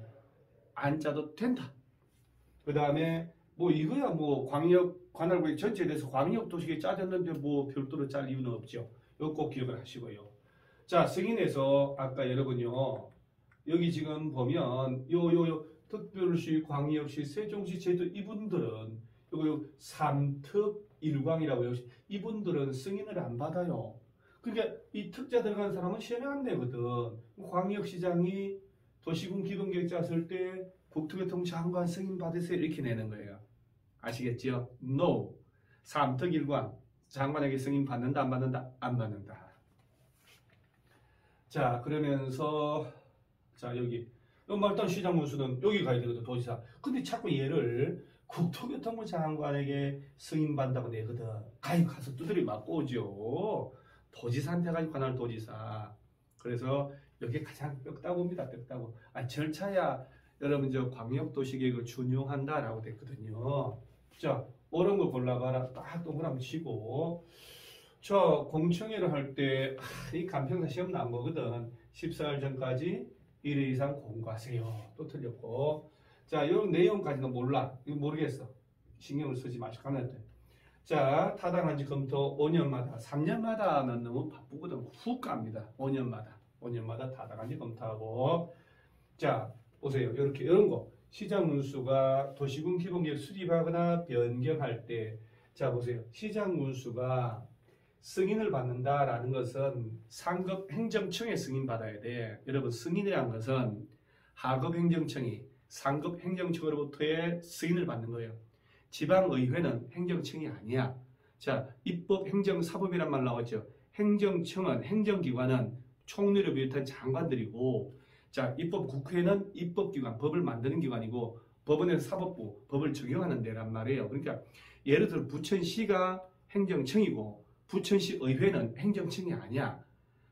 안 짜도 된다. 그 다음에 뭐 이거야 뭐 광역 관할구역 전체에 대해서 광역 도시계획 짜졌는데 뭐 별도로 짤 이유는 없죠. 이거 꼭 기억을 하시고요. 자, 승인에서 아까 여러분요 여기 지금 보면 요 특별시, 광역시, 세종시, 제도 이분들은 요거 3특 1광이라고 이분들은 승인을 안 받아요. 그러니까 이 특자 들어간 사람은 시험에 안 내거든. 광역시장이 도시군 기본계획 짰을 때 국토교통 장관 승인 받으세요 이렇게 내는 거예요. 아시겠죠? No. 3특 1광 장관에게 승인 받는다 안 받는다? 안 받는다. 자, 그러면서 자 여기 말단 시장 문수는 여기 가야 되거든. 도지사. 근데 자꾸 얘를 국토교통부 장관에게 승인 받는다고 내거든. 가서 두드리 맞고 오죠. 도지사한테 가지고 관할 도지사. 그래서 여기 가장 뼈다구입니다. 뼈다구. 절차야 여러분 저 광역도시계획을 준용한다라고 됐거든요. 자, 이런 거 골라봐라. 딱 동그라미 치고. 저 공청회를 할 때 이 간평사 시험 나온 거거든. 14일 전까지 1회 이상 공부하세요. 또 틀렸고. 자, 이 내용까지는 몰라. 이거 모르겠어. 신경을 쓰지 마시고 가면 돼. 자, 타당한지 검토 5년마다. 3년마다는 너무 바쁘거든. 훅 갑니다. 5년마다 타당한지 검토하고. 자, 보세요. 이런 거. 시장 문수가 도시군 기본계획 수립하거나 변경할 때, 자, 보세요. 시장 문수가 승인을 받는다라는 것은 상급 행정청에 승인받아야 돼. 여러분, 승인이라는 것은 하급 행정청이 상급 행정청으로부터의 승인을 받는 거예요. 지방의회는 행정청이 아니야. 자, 입법, 행정, 사법이란 말 나왔죠. 행정청은, 행정기관은 총리를 비롯한 장관들이고, 자, 입법 국회는 입법기관, 법을 만드는 기관이고, 법원에서 사법부, 법을 적용하는 데란 말이에요. 그러니까 예를 들어 부천시가 행정청이고 부천시 의회는 행정청이 아니야.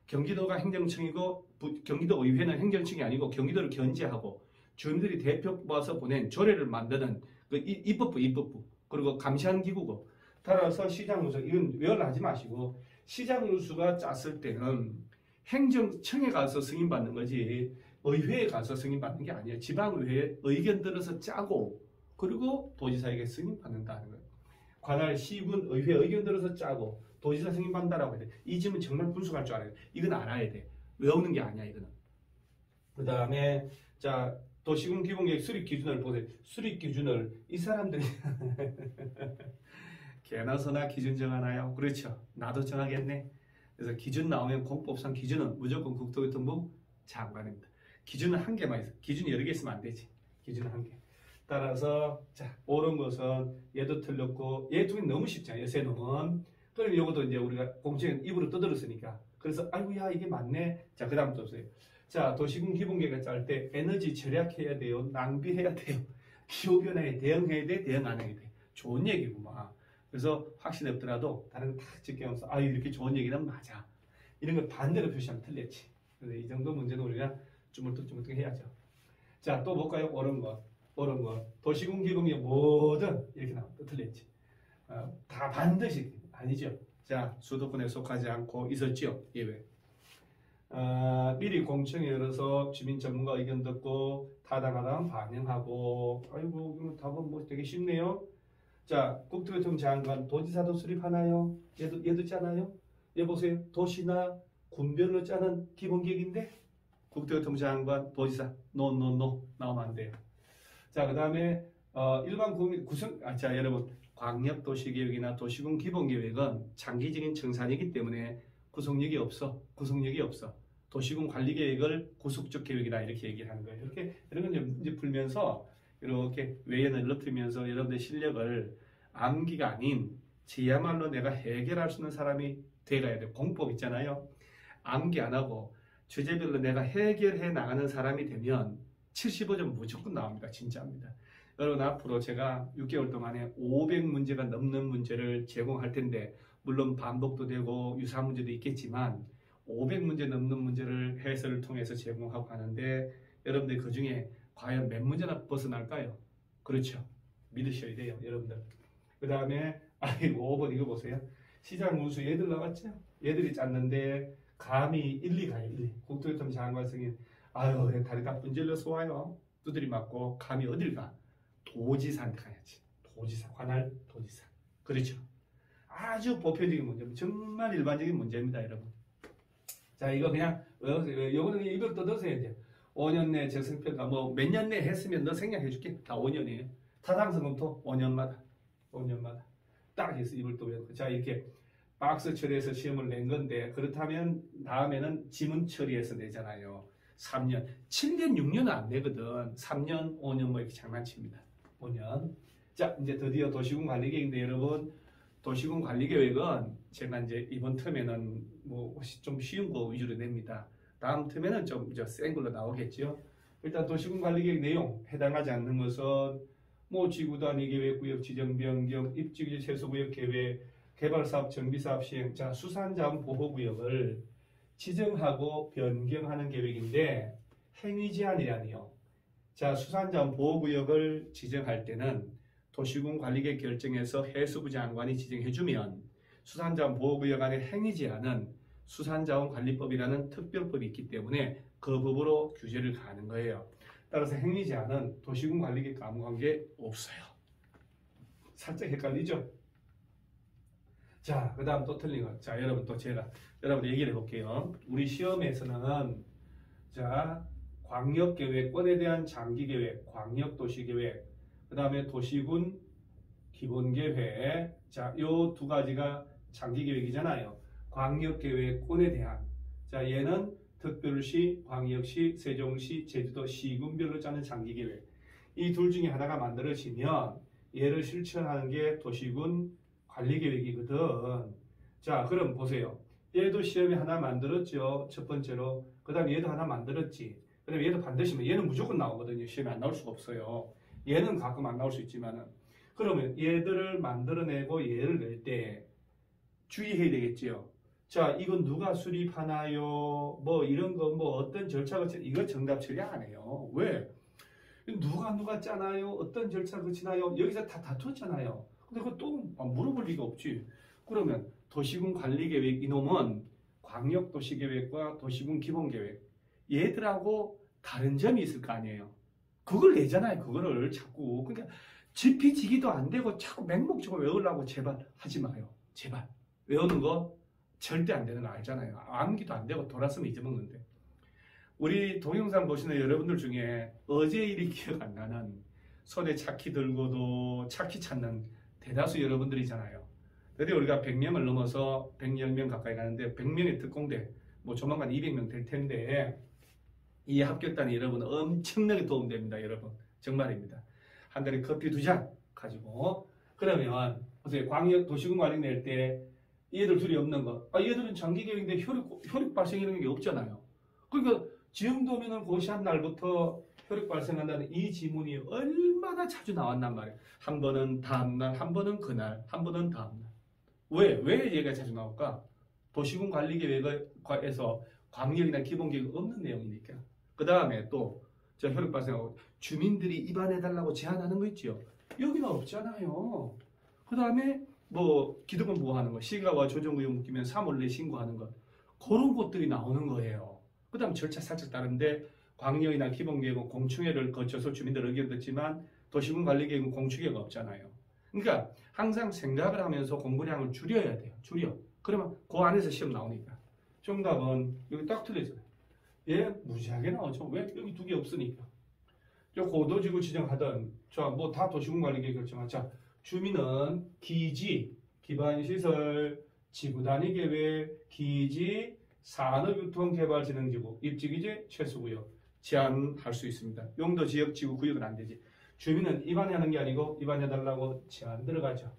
경기도가 행정청이고 경기도 의회는 행정청이 아니고 경기도를 견제하고 주민들이 대표 뽑아서 보낸 조례를 만드는 그 입법부 그리고 감시하는 기구고. 따라서 시장문수 이건 외워하지 마시고 시장문수가 짰을 때는 행정청에 가서 승인받는 거지 의회에 가서 승인받는 게 아니에요. 지방의회에 의견 들어서 짜고 그리고 도지사에게 승인받는다는 거예요. 관할 시군 의회 의견 들어서 짜고 도지사 승인받는다라고 해야 돼. 이 점은 정말 분석할 줄 알아야 돼. 이건 알아야 돼. 외우는 게 아니야 이거는. 그 다음에 자 도시군 기본계획 수립 기준을 보세요. 수립 기준을 이 사람들이 개나 소나 기준 정하나요? 그렇죠. 나도 정하겠네. 그래서 기준 나오면 공법상 기준은 무조건 국토교통부 장관입니다. 기준은 한 개만 있어. 기준이 여러 개 있으면 안 되지. 기준은 한 개. 따라서 자 옳은 것은 얘도 틀렸고 얘 두 개 너무 쉽잖아요. 세 놈은. 그럼 이것도 이제 우리가 공청회 입으로 떠들었으니까. 그래서 아이고야 이게 맞네. 자 그 다음부터 보세요. 자 도시군 기본계획을 짤 때 에너지 절약해야 돼요. 낭비해야 돼요. 기후변화에 대응해야 돼. 대응 안 해야 돼. 좋은 얘기구만. 그래서 확신이 없더라도 다른 거 다 적용해서 아유 이렇게 좋은 얘기는 맞아. 이런 걸 반대로 표시하면 틀렸지. 그래서 이 정도 문제는 우리가 주물뚝 해야죠. 자 또 볼까요? 옳은 것. 도시군 기본계획 뭐든 이렇게 나오면 또 틀렸지. 다 반드시 아니죠. 자 수도권에 속하지 않고 있었죠. 예외. 미리 공청회 열어서 주민 전문가 의견 듣고 타당하다면 반영하고 아이고 답은 뭐 되게 쉽네요. 자 국토교통 장관 도지사도 수립하나요? 얘도 짜나요? 얘 보세요. 도시나 군별로 짜는 기본계획인데 국토교통 장관 도지사 노 나오면 안 돼요. 자 그 다음에 일반 국민 구성 자 여러분 광역도시계획이나 도시군 기본계획은 장기적인 청산이기 때문에 구속력이 없어. 도시군 관리계획을 구속적 계획이다 이렇게 얘기를 하는 거예요. 이렇게 이런 건 이제 풀면서 이렇게 외연을 넓히면서 여러분들 실력을 암기가 아닌 저야말로 내가 해결할 수 있는 사람이 돼가야 돼. 공법 있잖아요. 암기 안 하고 주제별로 내가 해결해 나가는 사람이 되면 75점 무조건 나옵니다. 진짜입니다. 여러분 앞으로 제가 6개월 동안에 500문제가 넘는 문제를 제공할 텐데 물론 반복도 되고 유사 문제도 있겠지만 500문제 넘는 문제를 해설을 통해서 제공하고 하는데 여러분들 그 중에 과연 몇 문제나 벗어날까요? 그렇죠. 믿으셔야 돼요. 여러분들. 그 다음에 아이고 5번 이거 보세요. 시장 운수 얘들 나왔죠? 얘들이 짰는데 감히 1, 2가요. 1, 2. 국토교통 장관 승인. 아유 다리 다 분질러서 와요. 두드리 맞고 감히 어딜 가? 도지사한테 가야지. 도지사, 관할 도지사. 그렇죠. 아주 보편적인 문제입니다. 정말 일반적인 문제입니다, 여러분. 자, 이거 그냥 외우세요. 요거는 입을 떠드세요, 이제. 5년 내 적성평가, 뭐 몇 년 내 했으면 너 생략해줄게. 다 5년이에요. 타당성검토 5년마다. 5년마다. 딱 해서 입을 또 외우고. 자, 이렇게 박스 처리해서 시험을 낸 건데, 그렇다면 다음에는 지문 처리해서 내잖아요. 3년. 7년, 6년은 안 내거든. 3년, 5년 뭐 이렇게 장난칩니다. 5년. 자, 이제 드디어 도시군 관리계획인데 여러분, 도시군 관리계획은 제가 이제 이번 텀에는 뭐 좀 쉬운 거 위주로 냅니다. 다음 텀에는 좀 센 걸로 나오겠죠. 일단 도시군 관리계획 내용 해당하지 않는 것은 뭐 지구단위 계획, 구역 지정 변경, 입지규제 최소구역 계획, 개발사업, 정비사업 시행, 자 수산자원 보호구역을 지정하고 변경하는 계획인데 행위 제한이라니요. 자 수산자원 보호구역을 지정할 때는 도시군 관리계획 결정에서 해수부 장관이 지정해주면 수산자원 보호구역 안에 행위 제한은 수산자원관리법이라는 특별법이 있기 때문에 그 법으로 규제를 가하는 거예요. 따라서 행위 제한은 도시군 관리계획과 아무 관계 없어요. 살짝 헷갈리죠? 자, 그 다음 또 틀린 거. 자, 여러분 또 제가 여러분 얘기를 해볼게요. 우리 시험에서는 자 광역계획권에 대한 장기계획, 광역도시계획, 그 다음에 도시군 기본계획, 자, 요 두 가지가 장기계획이잖아요. 광역계획권에 대한, 자, 얘는 특별시, 광역시, 세종시, 제주도 시군별로 짜는 장기계획. 이 둘 중에 하나가 만들어지면 얘를 실천하는 게 도시군 관리계획이거든. 자, 그럼 보세요. 얘도 시험에 하나 만들었죠. 첫 번째로. 그 다음에 얘도 하나 만들었지. 그 다음에 얘도 반드시, 얘는 무조건 나오거든요. 시험에 안 나올 수가 없어요. 얘는 가끔 안 나올 수 있지만은. 그러면 얘들을 만들어내고 얘를 낼 때 주의해야 되겠지요. 자, 이건 누가 수립하나요? 뭐 이런 거 뭐 어떤 절차가 이거 정답 처리 안 해요. 왜? 누가 짜나요? 어떤 절차 거치나요? 여기서 다 다퉜잖아요. 근데 그거 또 물어볼 리가 없지. 그러면 도시군 관리계획 이놈은 광역도시계획과 도시군 기본계획 얘들하고 다른 점이 있을 거 아니에요. 그걸 내잖아요. 그거를 자꾸. 그러니까 지피지기도 안 되고 자꾸 맹목적으로 외우려고 제발 하지 마요. 제발. 외우는 거 절대 안 되는 거 알잖아요. 암기도 안 되고 돌았으면 잊어먹는데. 우리 동영상 보시는 여러분들 중에 어제 일이 기억 안 나는 손에 차키 들고도 차키 찾는 대다수 여러분들이잖아요. 드디어 우리가 100명을 넘어서 110명 가까이 가는데 100명의 특공대 뭐 조만간 200명 될 텐데 이 합격단이 여러분 엄청나게 도움됩니다. 여러분 정말입니다. 한 달에 커피 2잔 가지고 그러면 보세요. 광역 도시군 관리 낼 때 얘들 둘이 없는 거. 얘들은 장기계획인데 혈육 발생이라는 게 없잖아요. 그러니까 지금도면은 고시한 날부터 혈육 발생한다는 이 지문이 얼마나 자주 나왔단 말이에요. 한 번은 다음날, 한 번은 그날, 한 번은 다음날. 왜 얘가 자주 나올까? 도시군 관리계획에서 광역이나 기본계획 없는 내용이니까. 그 다음에 또 저 혈육 발생하고 주민들이 입안해달라고 제안하는 거 있죠. 여기는 없잖아요. 그 다음에 뭐 기득권 보호하는 거, 시가와 조정구역 묶이면 3월 내 신고하는 것, 그런 것들이 나오는 거예요. 그 다음 절차 살짝 다른데 광역이나 기본계획은 공청회를 거쳐서 주민들 의견 듣지만 도시군 관리계획은 공청회가 없잖아요. 그러니까 항상 생각을 하면서 공부량을 줄여야 돼요. 줄여. 그러면 그 안에서 시험 나오니까. 정답은 여기 딱 틀리잖아요. 얘 무지하게 나오죠. 왜? 여기 두 개 없으니까. 저 고도지구 지정하던 자 뭐 다 도시군 관리계획 결정한 자 주민은 기지, 기반시설, 지구단위 계획, 기지, 산업유통개발진흥지구, 입지규제, 최소구역 제한할 수 있습니다. 용도, 지역, 지구, 구역은 안 되지. 주민은 입안하는 게 아니고 입안해달라고 제한 들어가죠.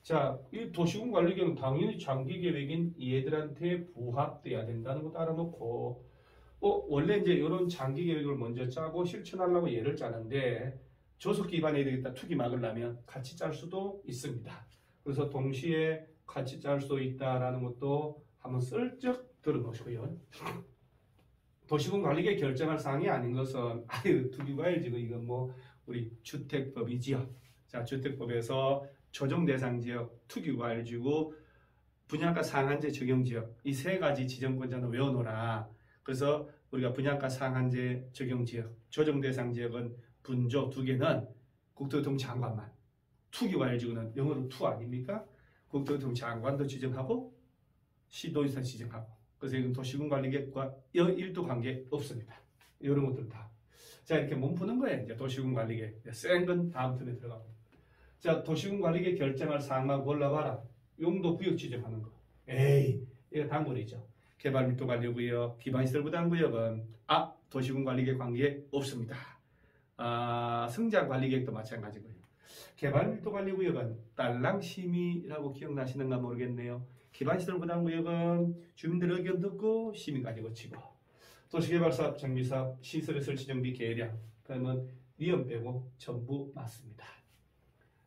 자, 이 도시군 관리계획은 당연히 장기계획인 얘들한테 부합돼야 된다는 것도 알아놓고 원래 이제 이런 장기계획을 먼저 짜고 실천하려고 얘를 짜는데 조속히 입안해야 되겠다. 투기 막으려면 같이 짤 수도 있습니다. 그래서 동시에 같이 짤 수 있다라는 것도 한번 슬쩍 들어놓으시고요. 도시군 관리계획 결정할 사항이 아닌 것은 투기가 알지 이건 뭐 우리 주택법이지요. 자, 주택법에서 조정 대상 지역, 투기과일지구, 분양가 상한제 적용 지역 이 세 가지 지정권자는 외워놓으라. 그래서 우리가 분양가 상한제 적용 지역, 조정 대상 지역은 분조 두 개는 국토교통부 장관만, 투기과열지구는 영어로 투 아닙니까? 국토교통부 장관도 지정하고 시도지사 지정하고, 그래서 이건 도시군관리계획과 1도 관계 없습니다. 이런 것들 다. 자, 이렇게 몸 푸는 거예요. 이제 도시군관리계획. 센 건 다음 턴에 들어가고. 자, 도시군관리계획 결정할 사항만 골라봐라. 용도 구역 지정하는 거. 에이, 이거 단골이죠. 개발밀도관리구역, 기반시설부담구역은 도시군관리계획 관계 없습니다. 성장관리계획도 마찬가지고요. 개발밀도관리구역은 딸랑심의라고 기억나시는가 모르겠네요. 기반시설부담구역은 주민들 의견 듣고 심의까지 거치고, 도시개발사업, 정비사업, 시설의 설치 정비 계획량, 그러면 위험 빼고 전부 맞습니다.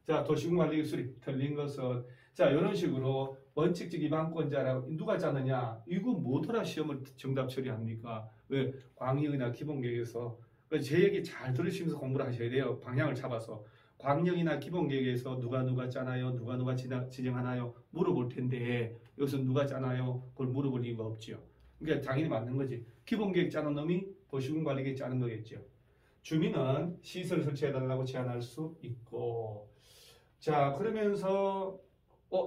자, 도시군관리계획 수립 틀린 것은, 자, 이런 식으로 원칙적 위반권자라고 누가 짜느냐? 이거 뭐더라 시험을 정답 처리합니까? 왜? 광역이나 기본계획에서, 제 얘기 잘 들으시면서 공부를 하셔야 돼요. 방향을 잡아서. 광역이나 기본계획에서 누가 짜나요? 누가 지정하나요? 물어볼 텐데, 여기서 누가 짜나요? 그걸 물어볼 이유가 없지요. 그러니까 당연히 맞는 거지. 기본계획 짜는 놈이 도시군관리계획 짜는 거겠죠. 주민은 시설 설치해달라고 제안할 수 있고, 자, 그러면서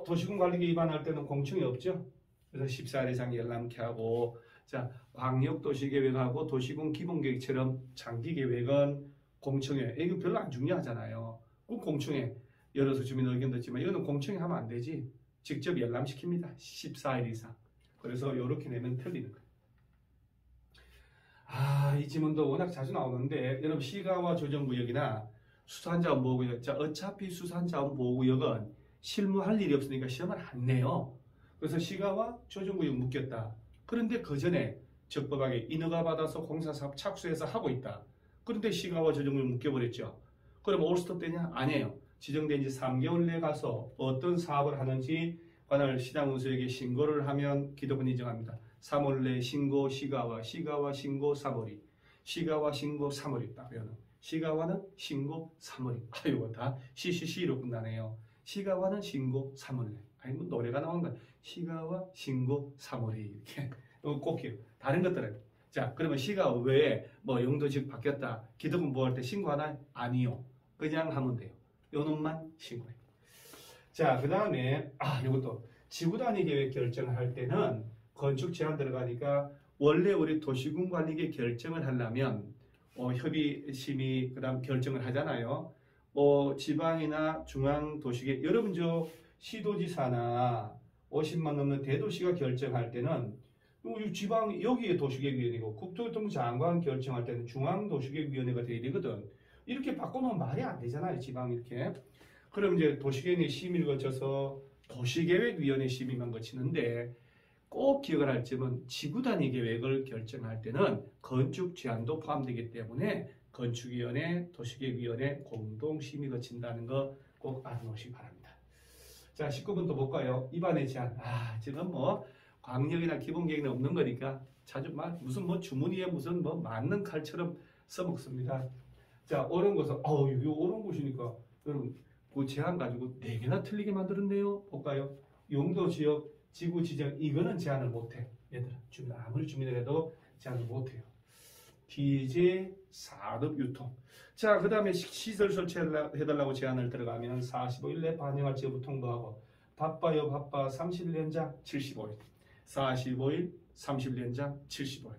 도시군관리계획 위반할 때는 공청이 없죠. 그래서 14일 이상 열람케 하고, 자, 광역도시계획하고 도시군 기본계획처럼 장기계획은 공청회. 이거 별로 안 중요하잖아요. 꼭 공청회 열어서 주민 의견 듣지만 이거는 공청회 하면 안 되지. 직접 열람시킵니다. 14일 이상. 그래서 이렇게 내면 틀리는 거예요. 이 지문도 워낙 자주 나오는데, 여러분 시가와 조정구역이나 수산자원보호구역, 자, 어차피 수산자원보호구역은 실무할 일이 없으니까 시험을 안 내요. 그래서 시가와 조정구역 묶였다. 그런데 그 전에 적법하게 인허가 받아서 공사사업 착수해서 하고 있다. 그런데 시가와 조정구역 묶여버렸죠. 그럼 올스톱 되냐? 아니에요. 지정된 지 3개월 내에 가서 어떤 사업을 하는지 관할 시장운수에게 신고를 하면 기도권 인정합니다. 3월 내 신고 시가와 신고 3월이, 시가와 신고 3월이 있다. 시가와는 신고 3월이. 이거 다 CCC로 끝나네요. 시가와는 신고 3월 내. 뭐 노래가 나오는 거야. 시가와 신고 3월이 이렇게 꼭 기억. 다른 것들은, 자, 그러면 시가 외에 뭐 용도지역 바뀌었다, 기도권 보호할 때 신고하나요? 아니요. 그냥 하면 돼요. 요 놈만 신고해요. 자, 그 다음에 이것도 지구단위 계획 결정을 할 때는 건축 제한 들어가니까, 원래 우리 도시군관리계획 결정을 하려면 협의 심의 그다음 결정을 하잖아요. 지방이나 중앙도시계획, 여러분 저 시도지사나 50만 넘는 대도시가 결정할 때는 지방 여기에 도시계획위원회고, 국토교통부 장관 결정할 때는 중앙도시계획위원회가 돼야 되거든. 이렇게 바꿔놓으면 말이 안 되잖아요, 지방 이렇게. 그럼 이제 도시계획위 심의를 거쳐서 도시계획위원회 심의만 거치는데, 꼭 기억을 할 점은 지구단위 계획을 결정할 때는 건축 제한도 포함되기 때문에 건축위원회, 도시계획위원회 공동 심의 거친다는 거 꼭 알아놓으시기 바랍니다. 자, 19번 또 볼까요? 입안의 제한. 지금 뭐 광역이나 기본계획은 없는 거니까 자주 무슨 주머니에 무슨 맞는 칼처럼 써먹습니다. 자, 옳은 것은 이거 옳은 것이니까 여러분 그 제한 가지고 4개나 틀리게 만들었네요. 볼까요? 용도지역 지구 지정, 이거는 제한을 못해. 얘들아, 아무리 주민이라도 제한을 못해요. 기재, 산업, 유통. 자, 그 다음에 시설 설치해달라고 제한을 들어가면 45일 내 반영할 제보 통보하고, 바빠요 바빠 30년장 75일. 45일, 30년장 75일.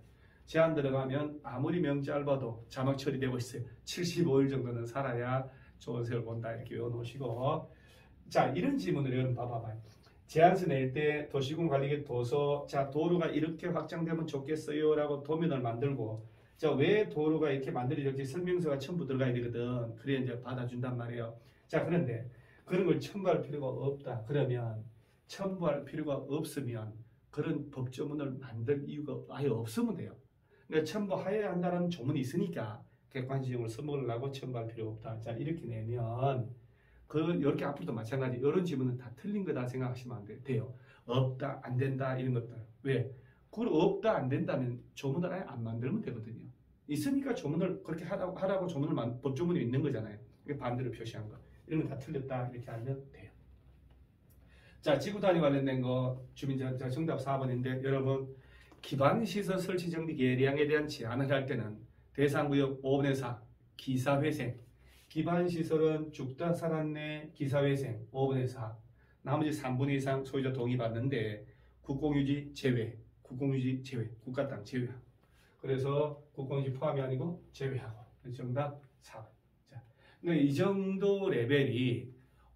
제한 들어가면 아무리 명 짧아도 자막 처리되고 있어요. 75일 정도는 살아야 좋은 세월 본다. 이렇게 외워놓으시고. 자, 이런 질문을 여러분 봐봐요. 제안서 낼 때 도시군관리계획 도서, 자, 도로가 이렇게 확장되면 좋겠어요 라고 도면을 만들고, 자, 왜 도로가 이렇게 만들어질지 설명서가 첨부 들어가야 되거든. 그래야 이제 받아준단 말이에요. 자, 그런데 그런 걸 첨부할 필요가 없다. 그러면 첨부할 필요가 없으면 그런 법조문을 만들 이유가 아예 없으면 돼요. 그러니까 첨부해야 한다는 조문이 있으니까 객관식으로 써먹으려고 첨부할 필요가 없다. 자, 이렇게 내면 이렇게 앞으로도 마찬가지. 이런 지문은 다 틀린 거다 생각하시면 안 돼요. 없다, 안 된다, 이런 것들. 왜? 그걸 없다, 안 된다면 조문을 아예 안 만들면 되거든요. 있으니까 조문을 그렇게 하라고 법조문이 있는 거잖아요. 반대로 표시한 거. 이런 거 다 틀렸다, 이렇게 알면 돼요. 자, 지구단위 관련된 거, 정답 4번인데, 여러분, 기반시설 설치 정비 계량에 대한 제한을 할 때는 대상구역 5분의 4 기사회생, 기반시설은 죽다 살았네 기사회생 5분의 4, 나머지 3분의 2 이상 소유자 동의 받는데 국공유지 제외, 국공유지 제외, 국가 땅 제외하고, 그래서 국공유지 포함이 아니고 제외하고, 정답 4번. 자, 그러니까 이 정도 레벨이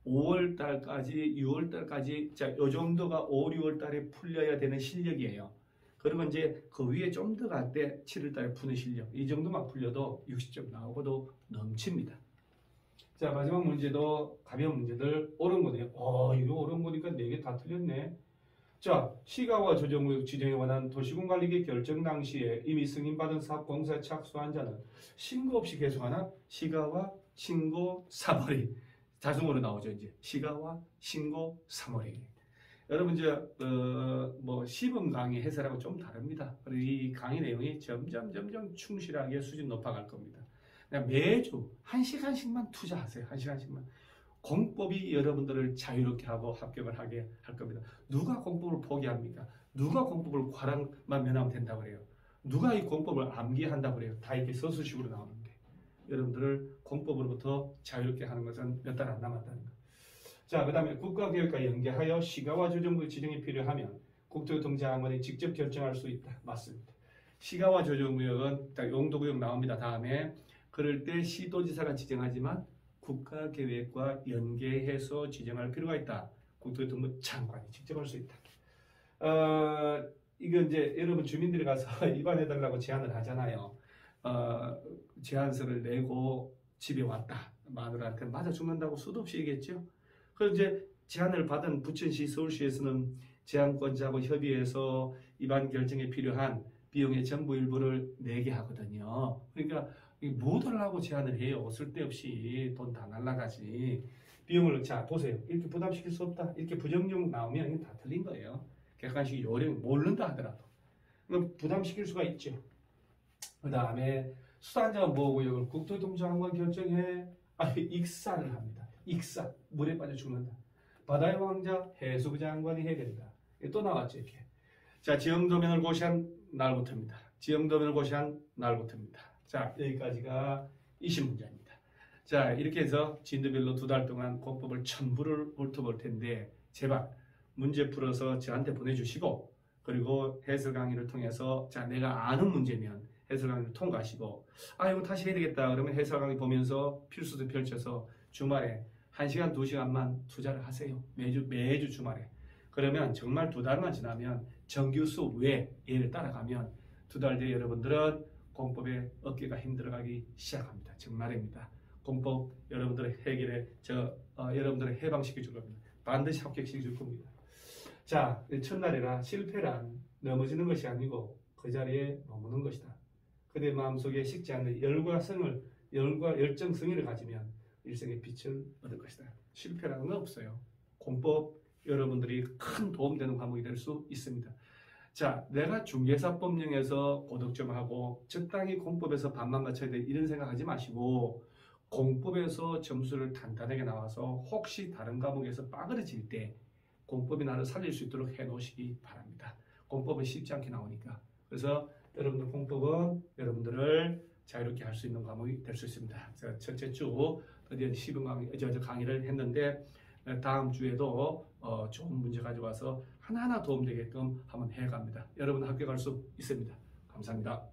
5월 달까지 6월 달까지, 자, 이 정도가 5, 6월 달에 풀려야 되는 실력이에요. 그러면 이제 그 위에 좀 더 갈 때 7월 달에 푸는 실력, 이 정도만 풀려도 60점 나오고도 넘칩니다. 자, 마지막 문제도 가벼운 문제들 옳은 거네요. 이거 옳은 거니까 4개 다 틀렸네. 자, 시가와 조정구역 지정에 관한 도시군관리계 결정 당시에 이미 승인받은 사업 공사에 착수한 자는 신고 없이 계속하나? 시가와 신고 3월이 자동으로 나오죠. 이제 시가와 신고 3월이. 여러분 이제 시범 강의 해설하고 좀 다릅니다. 그리고 이 강의 내용이 점점 충실하게 수준 높아갈 겁니다. 그냥 매주 1시간씩만 투자하세요. 1시간씩만. 공법이 여러분들을 자유롭게 하고 합격을 하게 할 겁니다. 누가 공법을 포기합니까? 누가 공법을 과락만 면하면 된다고 그래요? 누가 이 공법을 암기한다고 그래요? 다 이렇게 서술식으로 나오는데 여러분들을 공법으로부터 자유롭게 하는 것은 몇 달 안 남았다는 거. 자, 그 다음에 국가계획과 연계하여 시가와 조정구역 지정이 필요하면 국토교통장관이 직접 결정할 수 있다. 맞습니다. 시가와 조정구역은 딱 용도구역 나옵니다. 다음에 그럴 때 시도지사가 지정하지만 국가계획과 연계해서 지정할 필요가 있다. 국토교통부 장관이 직접 할 수 있다. 이거 이제 여러분 주민들이 가서 입안해달라고 제안을 하잖아요. 제안서를 내고 집에 왔다. 마누라한테 맞아 죽는다고 수도 없이 얘기했죠. 그럼 이제 제안을 받은 부천시, 서울시에서는 제안권자하고 협의해서 입안 결정에 필요한 비용의 전부 일부를 내게 하거든요. 그러니까 못 하려고 제안을 해요. 쓸데없이 돈 다 날라가지. 비용을, 자 보세요. 이렇게 부담시킬 수 없다. 이렇게 부정적 나오면 이건 다 틀린 거예요. 객관식 요령 모른다 하더라도 부담시킬 수가 있죠. 그 다음에 수단자 보호구역을 국토교통장관 결정해 익사를 합니다. 익사, 물에 빠져 죽는다. 바다의 왕자 해수부 장관이 해야 된다. 또 나왔죠 이렇게. 자, 지형도면을 고시한 날부터입니다. 지형도면을 고시한 날부터입니다. 자, 여기까지가 20문제입니다. 자, 이렇게 해서 진도별로 2달 동안 공법을 전부를 훑어볼 텐데 제발 문제 풀어서 저한테 보내주시고, 그리고 해설 강의를 통해서 자, 내가 아는 문제면 해설 강의를 통과하시고, 이거 다시 해야 되겠다 그러면 해설 강의 보면서 필수도 펼쳐서 주말에 1시간, 2시간만 투자를 하세요. 매주 주말에. 그러면 정말 2달만 지나면 정규 수업 외에 얘를 따라가면 2달 뒤에 여러분들은 공법에 어깨가 힘들어가기 시작합니다. 정말입니다. 공법 여러분들의 해결에 여러분들을 해방시켜 줄 겁니다. 반드시 합격시켜 줄 겁니다. 자, 첫날이라 실패란 넘어지는 것이 아니고 그 자리에 머무는 것이다. 그대 마음속에 식지 않는 열과 열정 성의를 가지면 일생의 빛을 얻을 것이다. 실패라는 건 없어요. 공법 여러분들이 큰 도움되는 과목이 될 수 있습니다. 자, 내가 중개사법령에서 고득점하고 적당히 공법에서 반만 맞춰야 돼 이런 생각하지 마시고, 공법에서 점수를 단단하게 나와서 혹시 다른 과목에서 빠그러질 때 공법이 나를 살릴 수 있도록 해놓으시기 바랍니다. 공법은 쉽지 않게 나오니까. 그래서 여러분들 공법은 여러분들을 자유롭게 할 수 있는 과목이 될 수 있습니다. 제가 첫째 주 드디어 시범 강의를 했는데 다음 주에도 좋은 문제 가져와서 하나하나 도움되게끔 한번 해갑니다. 여러분 합격할 수 있습니다. 감사합니다.